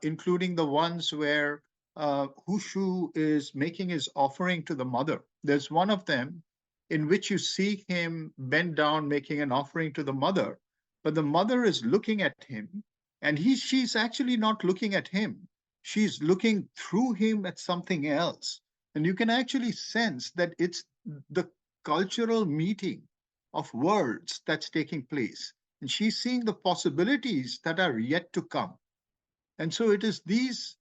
including the ones where Hushu is making his offering to the mother. There's one of them in which you see him bend down making an offering to the mother, but the mother is looking at him, and she's actually not looking at him. She's looking through him at something else. And you can actually sense that it's the cultural meeting of worlds that's taking place. and she's seeing the possibilities that are yet to come. And so it is these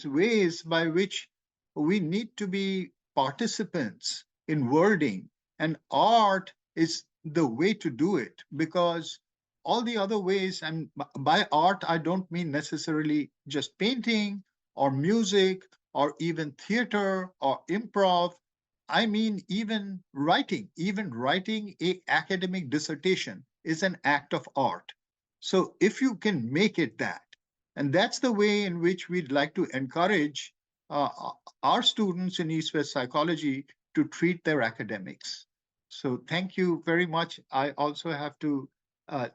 ways by which we need to be participants in worlding, and art is the way to do it, because all the other ways, and by art, I don't mean necessarily just painting or music or even theater or improv. I mean even writing a academic dissertation is an act of art. So if you can make it that, and that's the way in which we'd like to encourage our students in East-West psychology to treat their academics. So thank you very much. I also have to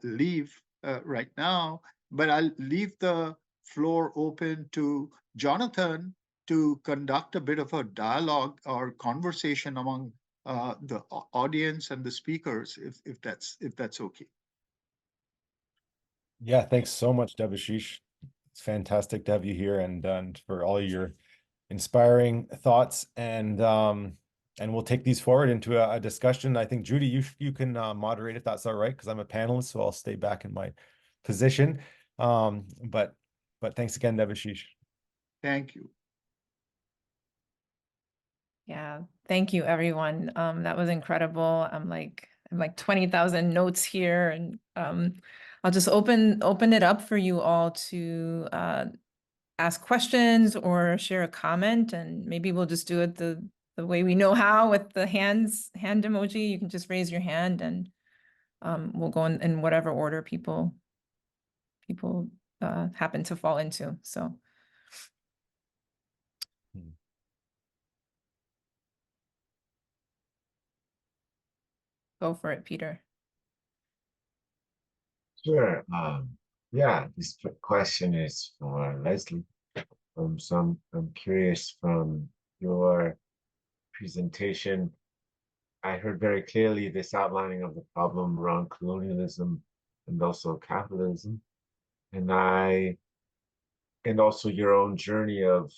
leave right now, but I'll leave the floor open to Jonathan to conduct a bit of a dialogue or conversation among the audience and the speakers, if that's okay. Yeah, thanks so much, Debashish. It's fantastic to have you here, and for all your inspiring thoughts, and we'll take these forward into a discussion. I think Judy, you can moderate if that's all right, because I'm a panelist, so I'll stay back in my position. But thanks again, Debashish. Thank you. Yeah, thank you, everyone. That was incredible. I'm like 20,000 notes here, and I'll just open it up for you all to ask questions or share a comment, and maybe we'll just do it the way we know how, with the hand emoji. You can just raise your hand, and we'll go in whatever order people happen to fall into. So. Go for it, Peter. Sure. Yeah, this question is for Leslie. So I'm curious, from your presentation, I heard very clearly this outlining of the problem around colonialism and also capitalism, and also your own journey of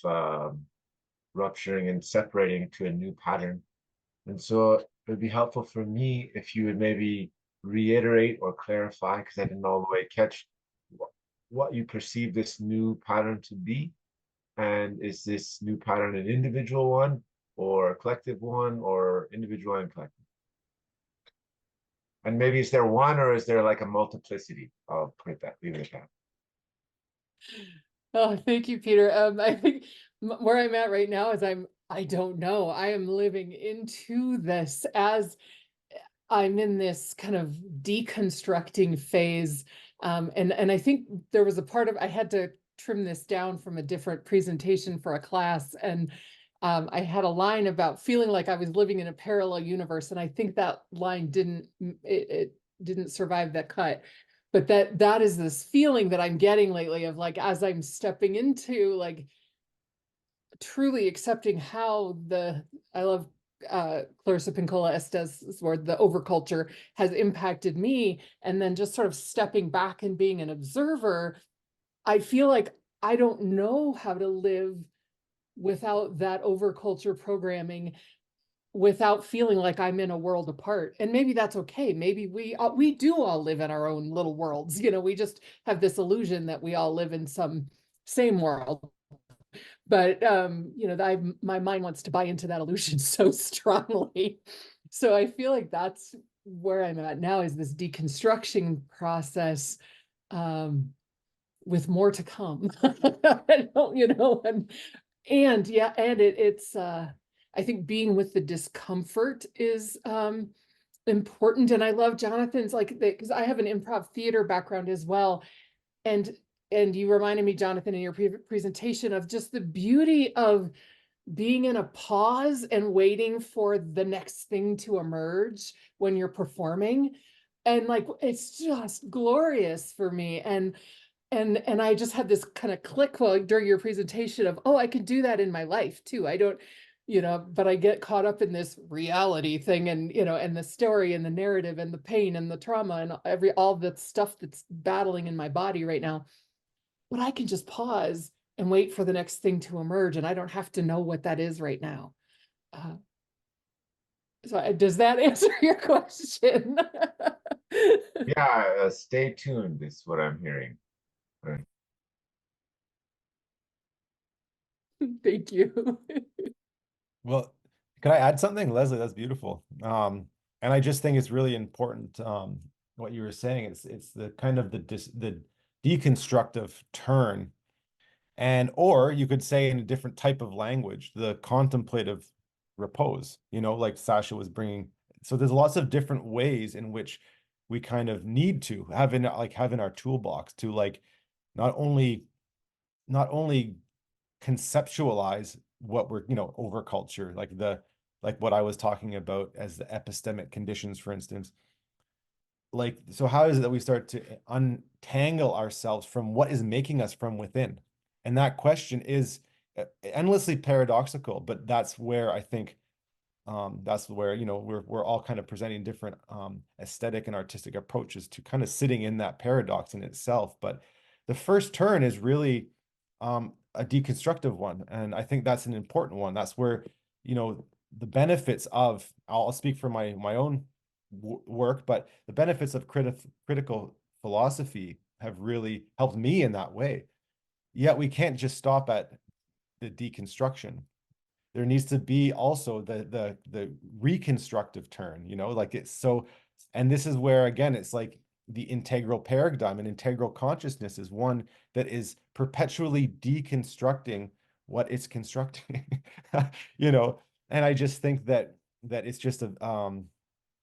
rupturing and separating to a new pattern. And so it would be helpful for me if you would maybe reiterate or clarify, because I didn't all the way catch what you perceive this new pattern to be. And is this new pattern an individual one, or a collective one, or individual and collective? And maybe is there one, or is there like a multiplicity? I'll leave it at that. Oh, thank you, Peter. I think where I'm at right now is I don't know. I am living into this as I'm in this kind of deconstructing phase. And I think there was a part of, I had to trim this down from a different presentation for a class. And I had a line about feeling like I was living in a parallel universe. And I think that line didn't survive that cut. But that is this feeling that I'm getting lately of, like, as I'm stepping into, like, truly accepting how I love Clarissa Pinkola Estes' word, the overculture has impacted me, and then just sort of stepping back and being an observer, I feel like I don't know how to live without that overculture programming, without feeling like I'm in a world apart. And maybe that's okay. Maybe we do all live in our own little worlds. We just have this illusion that we all live in some same world. But my mind wants to buy into that illusion so strongly. So I feel like that's where I'm at now, is this deconstruction process, with more to come. I don't, it's I think being with the discomfort is important. And I love Jonathan's, like, because I have an improv theater background as well. And you reminded me, Jonathan, in your presentation, of just the beauty of being in a pause and waiting for the next thing to emerge when you're performing. And, like, it's just glorious for me. And I just had this kind of click during your presentation of, oh, I could do that in my life too. I don't, but I get caught up in this reality thing, and, and the story and the narrative and the pain and the trauma and all the stuff that's battling in my body right now. But I can just pause and wait for the next thing to emerge, and I don't have to know what that is right now. So does that answer your question? Yeah, stay tuned is what I'm hearing. Right. Thank you. Well, could I add something, Leslie? That's beautiful. And I just think it's really important, what you were saying. It's the kind of the deconstructive turn, and or you could say in a different type of language, the contemplative repose, like Sasha was bringing. So there's lots of different ways in which we kind of need to have in our toolbox to like not only conceptualize what we're, over culture, like what I was talking about as the epistemic conditions, for instance. Like, so how is it that we start to untangle ourselves from what is making us from within? And that question is endlessly paradoxical, but that's where I think that's where, we're all kind of presenting different aesthetic and artistic approaches to kind of sitting in that paradox in itself. But the first turn is really a deconstructive one, and I think that's an important one. That's where, the benefits of, I'll speak for my own work, but the benefits of critical philosophy have really helped me in that way. Yet we can't just stop at the deconstruction. There needs to be also the reconstructive turn, like it's so, and this is where, again, it's like the integral paradigm, and integral consciousness is one that is perpetually deconstructing what it's constructing. And I just think that it's just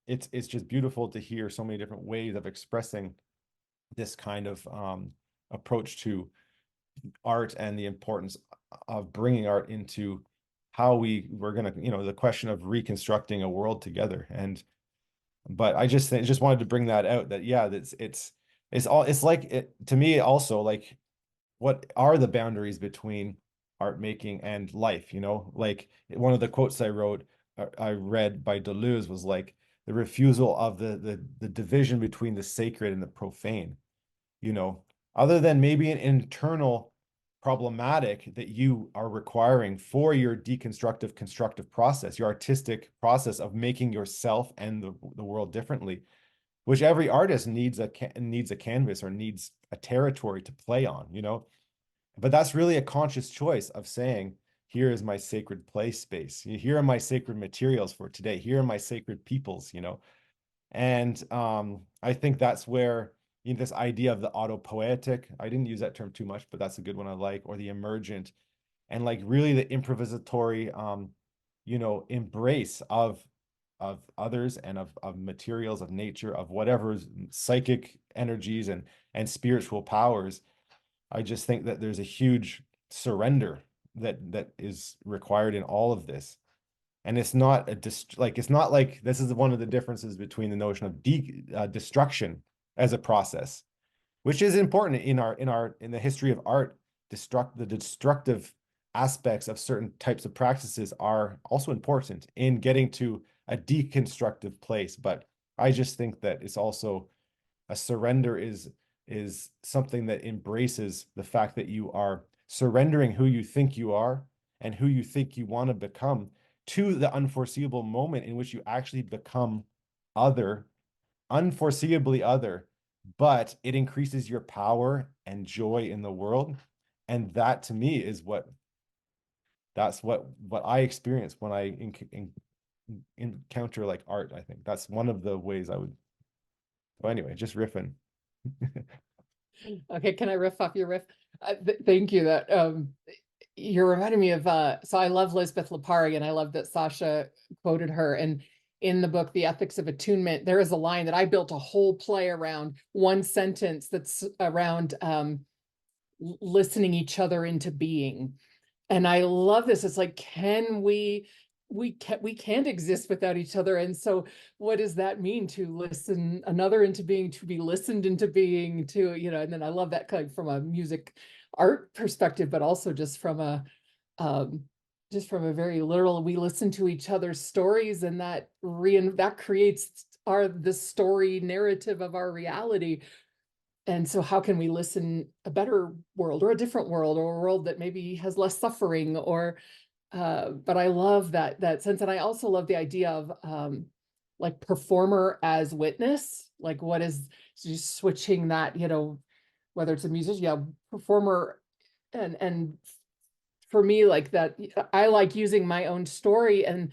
it's just beautiful to hear so many different ways of expressing this kind of approach to art, and the importance of bringing art into how we're going to, the question of reconstructing a world together. But I just wanted to bring that out, that yeah, it's like it to me also, like, what are the boundaries between art making and life? Like one of the quotes I read by Deleuze was like the refusal of the division between the sacred and the profane. Other than maybe an internal problematic that you are requiring for your deconstructive constructive process, your artistic process of making yourself and the world differently, which every artist needs a canvas or needs a territory to play on, but that's really a conscious choice of saying, here is my sacred play space, here are my sacred materials for today, here are my sacred peoples, and I think that's where this idea of the autopoetic, I didn't use that term too much, but that's a good one I like, or the emergent, and like really the improvisatory, embrace of others and of materials, of nature, of whatever's psychic energies and spiritual powers. I just think that there's a huge surrender that is required in all of this. And it's not it's not like, this is one of the differences between the notion of destruction as a process, which is important in the history of art. The destructive aspects of certain types of practices are also important in getting to a deconstructive place. But I just think that it's also a surrender is something that embraces the fact that you are surrendering who you think you are and who you think you want to become to the unforeseeable moment in which you actually become unforeseeably other, but it increases your power and joy in the world. And that to me is what I experience when I encounter like art. I think that's one of the ways I would. Well, anyway, just riffing. Okay, can I riff off your riff? Thank you. That you're reminding me of so I love Lisbeth Lepari, and I love that Sasha quoted her. And in the book, The Ethics of Attunement, there is a line that I built a whole play around, one sentence that's around listening each other into being. And I love this. It's like, we can't exist without each other. And so what does that mean, to listen another into being, to be listened into being, to, and then I love that kind of from a music art perspective, but also just from a very literal, we listen to each other's stories, and that creates the story narrative of our reality. And so how can we listen a better world, or a different world, or a world that maybe has less suffering, or but I love that sense. And I also love the idea of like performer as witness, Like what is just switching that, you know, whether it's a musician, yeah, performer, and for me, like that, I like using my own story, and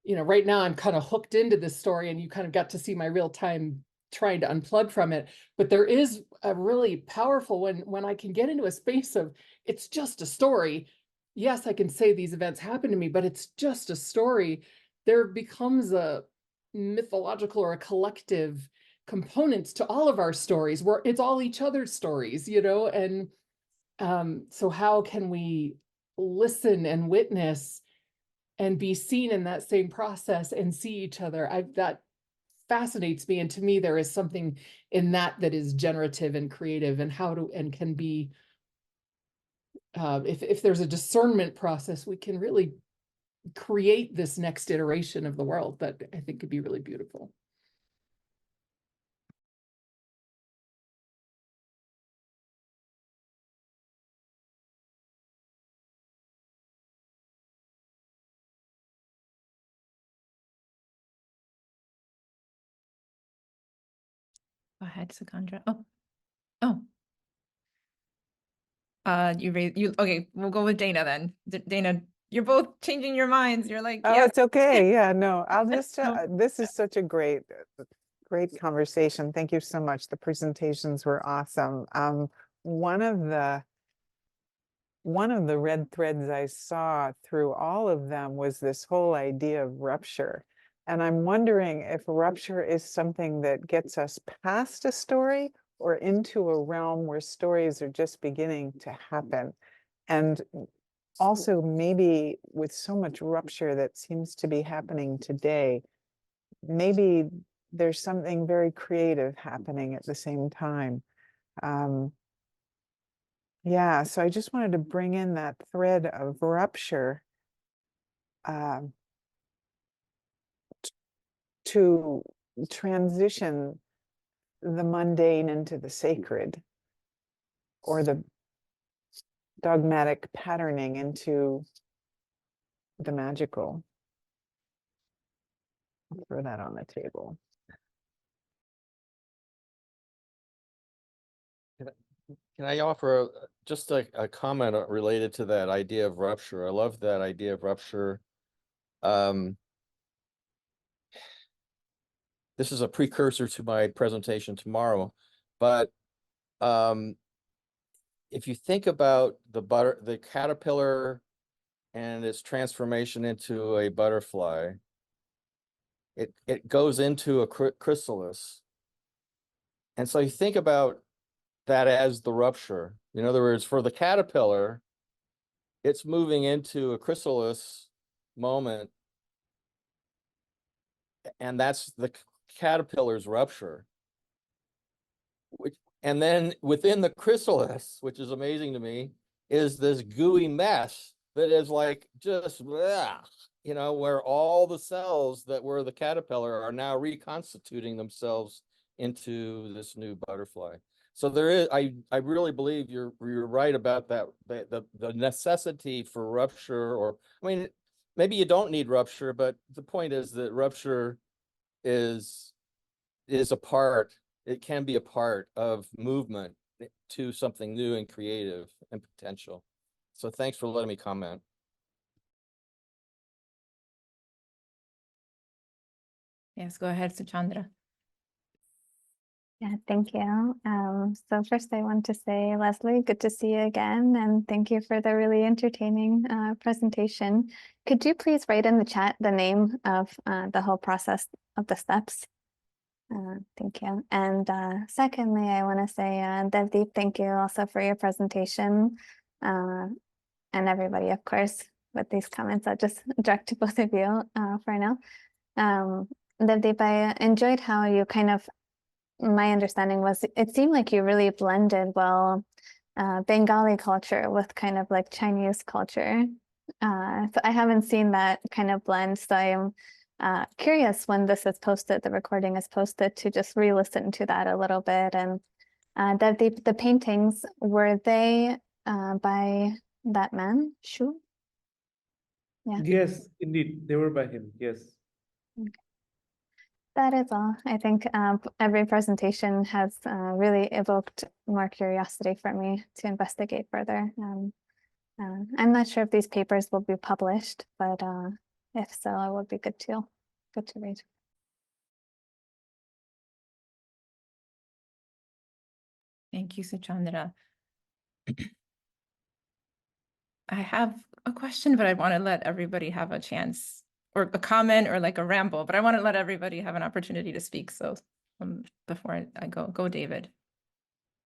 you know, right now I'm kind of hooked into this story, and you kind of got to see my real time trying to unplug from it. But there is a really powerful when I can get into a space of it's just a story. Yes, I can say these events happen to me, but it's just a story. There becomes a mythological or a collective components to all of our stories, where it's all each other's stories, you know. And so how can we listen and witness and be seen in that same process and see each other? That fascinates me. And to me, there is something in that that is generative and creative, and can be, if there's a discernment process, we can really create this next iteration of the world that I think could be really beautiful. Go ahead, Sakandra. Oh. Okay, we'll go with Dana then. Dana, you're both changing your minds. You're like, Oh, yeah. it's okay. Yeah, no, I'll just, No. this is such a great conversation. Thank you so much. The presentations were awesome. One of the red threads I saw through all of them was this whole idea of rupture. And I'm wondering if rupture is something that gets us past a story or into a realm where stories are just beginning to happen. And also maybe with so much rupture that seems to be happening today, maybe there's something very creative happening at the same time. Yeah, so I just wanted to bring in that thread of rupture to transition the mundane into the sacred, or the dogmatic patterning into the magical. I'll throw that on the table. Can I offer just a comment related to that idea of rupture? I love that idea of rupture. This is a precursor to my presentation tomorrow, but if you think about the caterpillar and its transformation into a butterfly, it goes into a chrysalis. And so you think about that as the rupture. In other words, for the caterpillar, it's moving into a chrysalis moment, and that's the caterpillar's rupture. And then within the chrysalis, which is amazing to me, is this gooey mess that is like just, you know, where all the cells that were the caterpillar are now reconstituting themselves into this new butterfly. So there is, I really believe you're right about that, the necessity for rupture, or, I mean, maybe you don't need rupture, but the point is that rupture is a part, it can be a part of movement to something new and creative and potential. So thanks for letting me comment. Yes, go ahead, Suchandra. Yeah, thank you. So first I want to say, Leslie, good to see you again, and thank you for the really entertaining presentation. Could you please write in the chat the name of the whole process of the steps? Thank you. And secondly, I want to say, Devdip, thank you also for your presentation, and everybody, of course, with these comments, I'll just direct to both of you for now. Devdip, I enjoyed how you kind of, my understanding was, it seemed like you really blended well Bengali culture with kind of like Chinese culture. So I haven't seen that kind of blend. So I'm curious when this is posted, the recording is posted, to just re-listen to that a little bit. And the paintings, were they by that man, Shu? Yeah. Yes, indeed, they were by him. Yes. Okay. That is all. I think every presentation has really evoked more curiosity for me to investigate further. I'm not sure if these papers will be published, but if so, it would be good to read. Thank you, Suchandra. I have a question, but I want to let everybody have a chance, or a comment, or like a ramble, but I want to let everybody have an opportunity to speak. So before I go, David.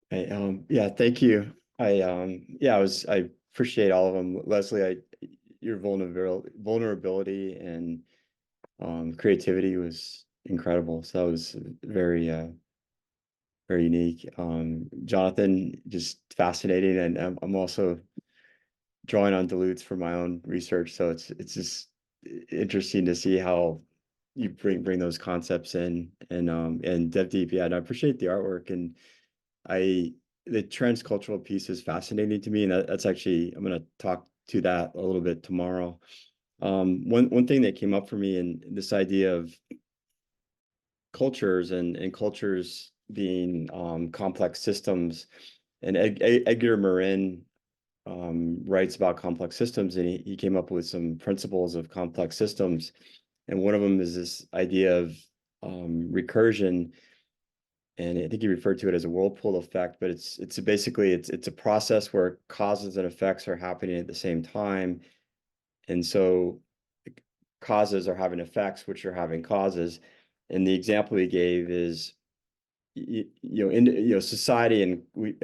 Hey, yeah, thank you. I appreciate all of them. Leslie, your vulnerability and creativity was incredible. So that was very very unique. Jonathan, just fascinating, and I'm also drawing on dilutes for my own research. So it's just interesting to see how you bring those concepts in, and Devdip, yeah, and I appreciate the artwork, and the transcultural piece is fascinating to me, and that's actually, I'm going to talk to that a little bit tomorrow. One thing that came up for me, and this idea of cultures and cultures being complex systems, and Edgar Morin writes about complex systems, and he came up with some principles of complex systems, and one of them is this idea of recursion. And I think he referred to it as a whirlpool effect, but it's basically it's a process where causes and effects are happening at the same time, and so causes are having effects, which are having causes. And the example he gave is, society, and we,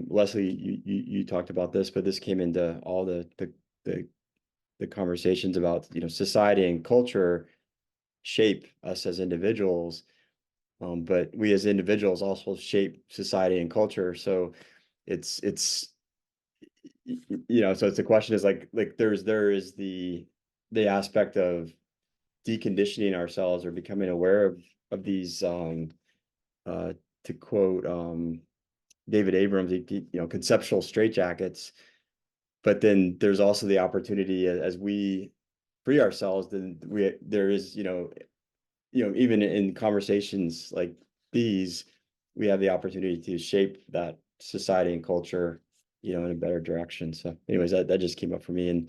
Leslie, you talked about this, but this came into all the conversations about, society and culture shape us as individuals. But we as individuals also shape society and culture. So it's so it's the question is like there is the aspect of deconditioning ourselves or becoming aware of these to quote David Abrams, conceptual straitjackets. But then there's also the opportunity as we free ourselves, then there is, even in conversations like these, we have the opportunity to shape that society and culture, in a better direction. So anyways, that just came up for me. And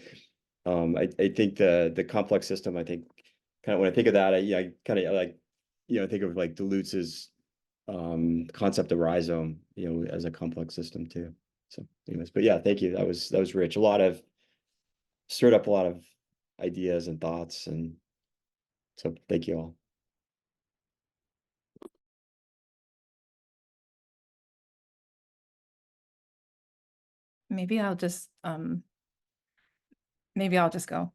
I think the complex system, I think kind of when I think of that, I kind of like, think of like Deleuze's concept of rhizome, as a complex system too. So anyways, but yeah, thank you. That was rich. Stirred up a lot of ideas and thoughts. And so thank you all. Maybe I'll just go.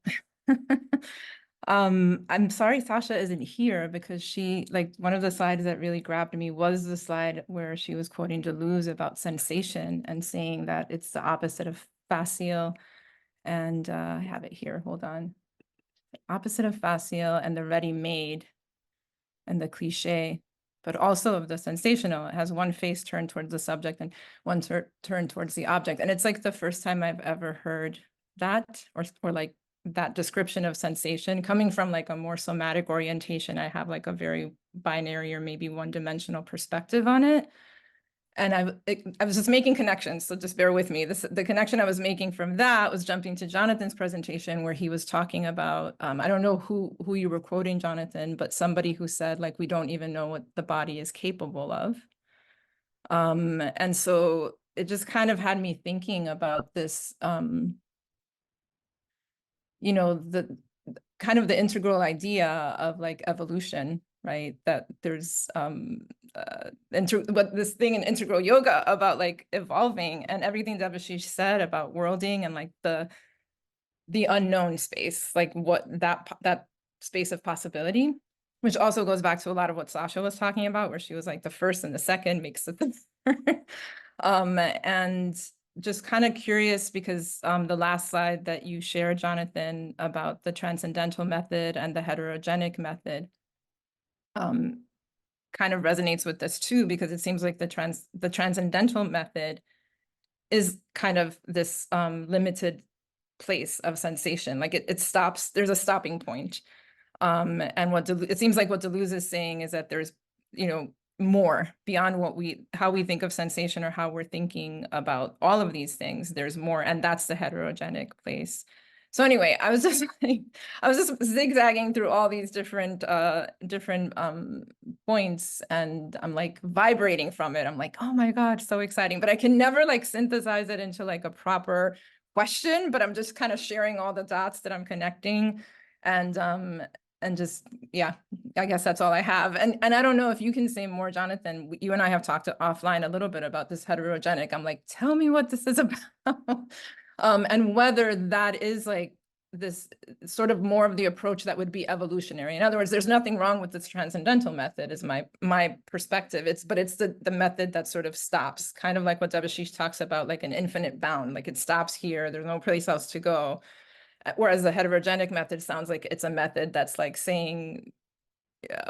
I'm sorry Sasha isn't here, because she, like, one of the slides that really grabbed me was the slide where she was quoting Deleuze about sensation and saying that it's the opposite of facile. And I have it here, hold on. Opposite of facile and the ready-made and the cliche, but also of the sensational. It has one face turned towards the subject and one turned towards the object. And it's like the first time I've ever heard that, or like that description of sensation coming from like a more somatic orientation. I have like a very binary or maybe one-dimensional perspective on it. And I was just making connections, so just bear with me. The connection I was making from that was jumping to Jonathan's presentation, where he was talking about, I don't know who you were quoting, Jonathan, but somebody who said, like, we don't even know what the body is capable of. And so it just kind of had me thinking about this, the kind of the integral idea of like evolution, right? That there's this thing in integral yoga about like evolving, and everything Debashish said about worlding and like the unknown space, like what that space of possibility, which also goes back to a lot of what Sasha was talking about, where she was like the first and the second makes it the third. And just kind of curious because the last slide that you shared, Jonathan, about the transcendental method and the heterogenic method kind of resonates with this too, because it seems like the transcendental method is kind of this limited place of sensation. Like it stops, there's a stopping point. And it seems like what Deleuze is saying is that there's, you know, more beyond how we think of sensation or how we're thinking about all of these things. There's more, and that's the heterogenic place. So anyway, I was just zigzagging through all these different points, and I'm like vibrating from it. I'm like, oh my God, so exciting. But I can never like synthesize it into like a proper question, but I'm just kind of sharing all the dots that I'm connecting. And just, yeah, I guess that's all I have. And I don't know if you can say more, Jonathan. You and I have talked offline a little bit about this heterogenic. I'm like, tell me what this is about. And whether that is like this sort of more of the approach that would be evolutionary. In other words, there's nothing wrong with this transcendental method is my perspective. It's the method that sort of stops, kind of like what Debashish talks about, like an infinite bound, like it stops here. There's no place else to go. Whereas the heterogenic method sounds like it's a method that's like saying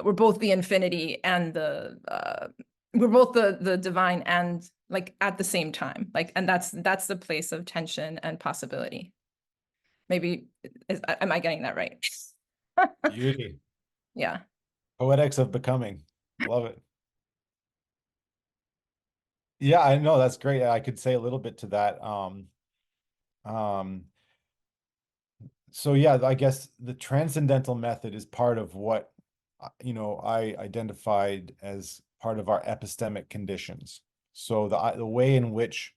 we're both the infinity and we're both the divine and like at the same time, like, and that's the place of tension and possibility. Maybe am I getting that right? Beauty. Yeah. Poetics of becoming. Love it. Yeah, I know, that's great. I could say a little bit to that. So yeah, I guess the transcendental method is part of what, you know, I identified as part of our epistemic conditions. So the way in which,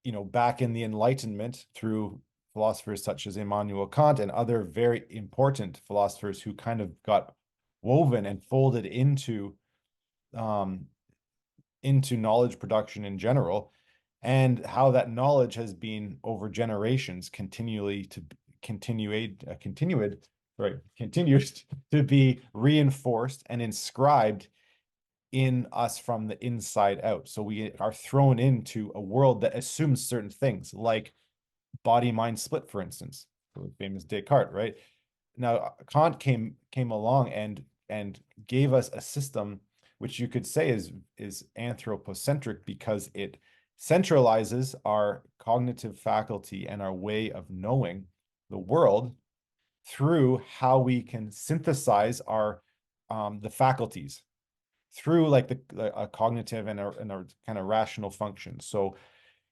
you know, back in the Enlightenment, through philosophers such as Immanuel Kant and other very important philosophers who kind of got woven and folded into knowledge production in general, and how that knowledge has been over generations continued to be reinforced and inscribed in us from the inside out. So we are thrown into a world that assumes certain things, like body-mind split, for instance, the famous Descartes, right? Now, Kant came along and gave us a system which you could say is anthropocentric, because it centralizes our cognitive faculty and our way of knowing the world through how we can synthesize our the faculties through like a cognitive and a kind of rational function. So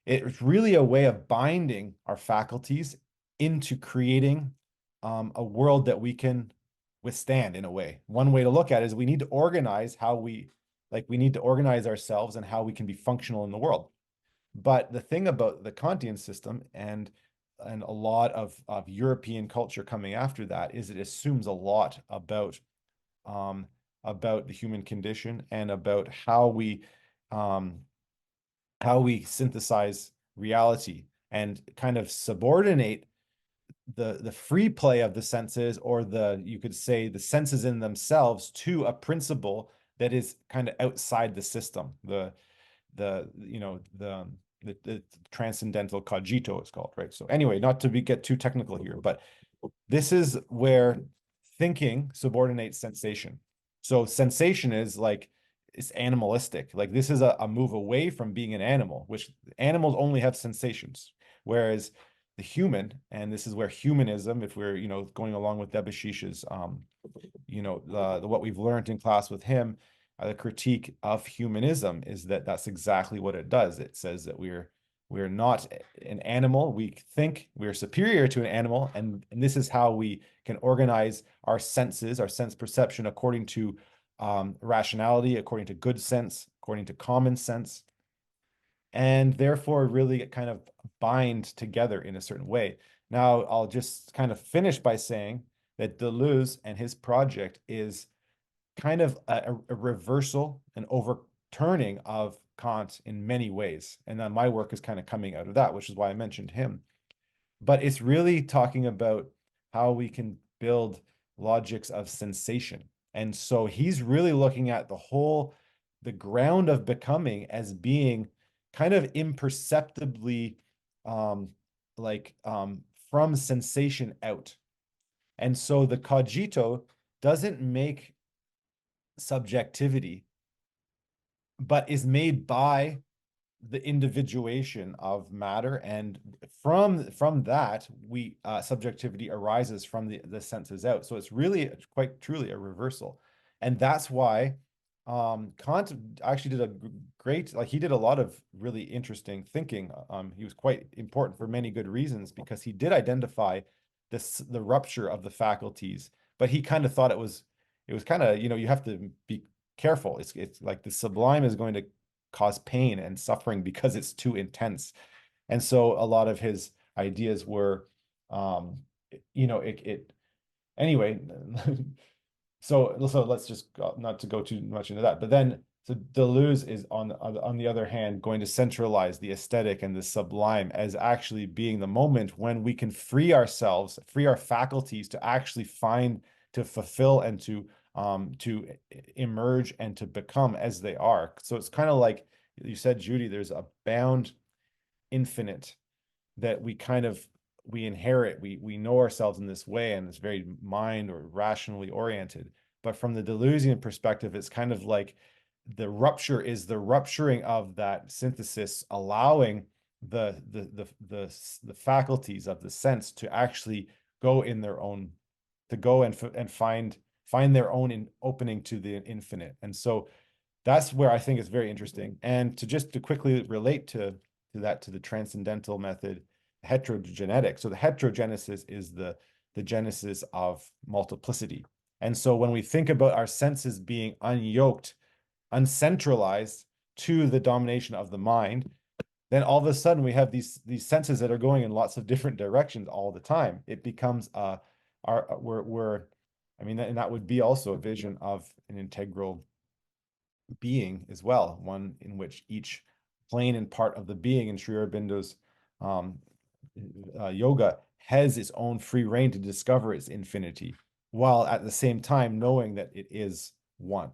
it's really a way of binding our faculties into creating a world that we can withstand in a way. One way to look at it is we need to organize we need to organize ourselves and how we can be functional in the world. But the thing about the Kantian system and a lot of European culture coming after that is it assumes a lot about the human condition and about how we synthesize reality and kind of subordinate the free play of the senses, or you could say the senses in themselves, to a principle that is kind of outside the system. The transcendental cogito is called, right? So anyway, not to get too technical here, but this is where thinking subordinates sensation. So sensation is like, it's animalistic. Like this is a move away from being an animal, which animals only have sensations, whereas the human, and this is where humanism, if we're, you know, going along with Debashish's, what we've learned in class with him, the critique of humanism is that that's exactly what it does. It says that we're not an animal. We think we're superior to an animal, and this is how we can organize our senses, our sense perception, according to rationality, according to good sense, according to common sense, and therefore really kind of bind together in a certain way. Now, I'll just kind of finish by saying that Deleuze and his project is kind of a reversal, an overturning of Kant in many ways. And then my work is kind of coming out of that, which is why I mentioned him. But it's really talking about how we can build logics of sensation. And so he's really looking at the ground of becoming as being kind of imperceptibly from sensation out. And so the cogito doesn't make subjectivity, but is made by the individuation of matter, and from that we subjectivity arises from the senses out. So it's really quite truly a reversal, and that's why Kant actually did a great, like he did a lot of really interesting thinking. He was quite important for many good reasons, because he did identify the rupture of the faculties, but he kind of thought it was kind of, you know, you have to be careful. It's like the sublime is going to cause pain and suffering because it's too intense. And so a lot of his ideas were, you know, anyway, so let's just not to go too much into that. But then, so Deleuze is on the other hand going to centralize the aesthetic and the sublime as actually being the moment when we can free ourselves, free our faculties to actually find, to fulfill, and to emerge and to become as they are. So it's kind of like you said, Judy, there's a bound infinite that we kind of inherit. We know ourselves in this way, and it's very mind or rationally oriented. But from the Deleuzian perspective, it's kind of like the rupture is the rupturing of that synthesis, allowing the faculties of the sense to actually go in their own, to go and find their own opening to the infinite. And so that's where I think it's very interesting. And to quickly relate to the transcendental method, heterogenetic. So the heterogenesis is the genesis of multiplicity. And so when we think about our senses being unyoked, uncentralized to the domination of the mind, then all of a sudden we have these senses that are going in lots of different directions all the time. It becomes I mean, and that would be also a vision of an integral being as well, one in which each plane and part of the being in Sri Aurobindo's yoga has its own free reign to discover its infinity, while at the same time knowing that it is one.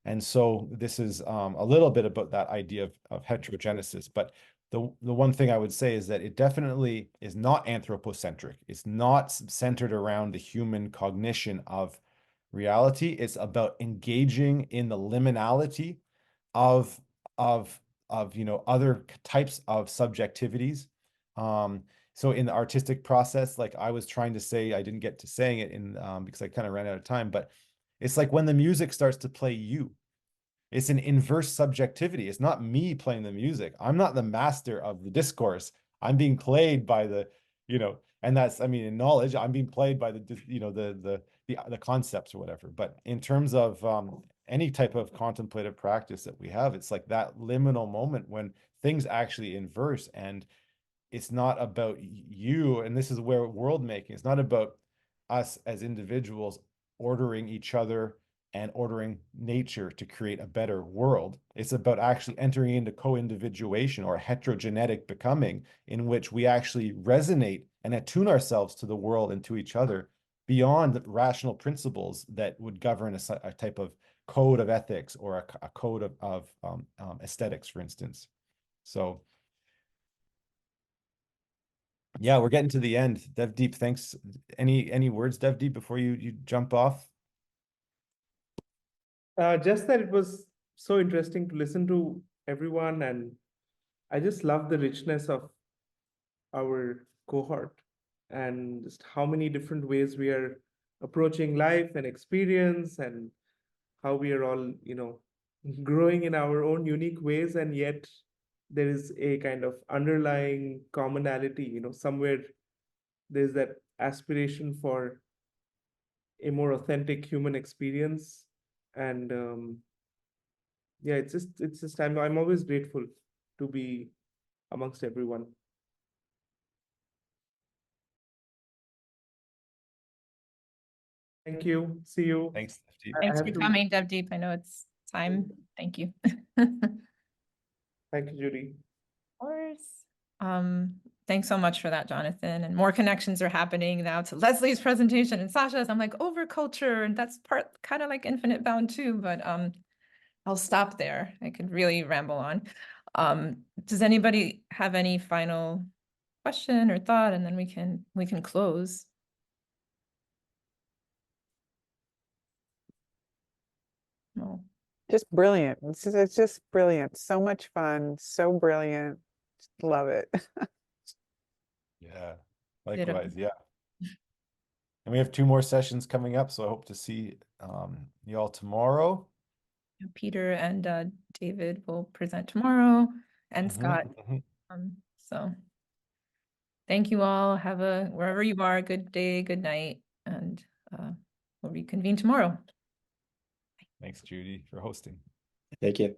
And so this is a little bit about that idea of heterogenesis. But the one thing I would say is that it definitely is not anthropocentric. It's not centered around the human cognition of reality. It's about engaging in the liminality of you know, other types of subjectivities. So in the artistic process, like I was trying to say, I didn't get to saying it in because I kind of ran out of time, but it's like when the music starts to play you, it's an inverse subjectivity. It's not me playing the music. I'm not the master of the discourse. I'm being played by the, you know, and that's, I mean, in knowledge, I'm being played by the, you know, the concepts or whatever. But in terms of any type of contemplative practice that we have, it's like that liminal moment when things actually inverse, and it's not about you. And this is where world making, it's not about us as individuals ordering each other and ordering nature to create a better world. It's about actually entering into co-individuation or heterogenetic becoming, in which we actually resonate and attune ourselves to the world and to each other beyond the rational principles that would govern a type of code of ethics or a code of aesthetics, for instance. So yeah, we're getting to the end. Devdip, thanks. Any words, Devdip, before you jump off? Just that it was so interesting to listen to everyone, and I just love the richness of our cohort and just how many different ways we are approaching life and experience, and how we are all, you know, growing in our own unique ways, and yet there is a kind of underlying commonality, you know, somewhere there's that aspiration for a more authentic human experience. And yeah, it's just I'm always grateful to be amongst everyone. Thank you. See you. Thanks, Devdip. Thanks for coming, Devdip. I know it's time. Thank you. Thank you, Judy. Of course. Thanks so much for that, Jonathan. And more connections are happening now to Leslie's presentation and Sasha's. I'm like, over culture, and that's part kind of like Infinite Bound too, but I'll stop there. I could really ramble on. Does anybody have any final question or thought, and then we can close? No. Just brilliant. It's just brilliant. So much fun. So brilliant. Love it. Yeah, Ditto. likewise, yeah. And we have 2 more sessions coming up, so I hope to see you all tomorrow. Peter and David will present tomorrow, and Mhm, Scott. mhm. So thank you all. Have a, wherever you are, good day, good night, and we'll reconvene tomorrow. Thanks, Judy, for hosting. Thank you.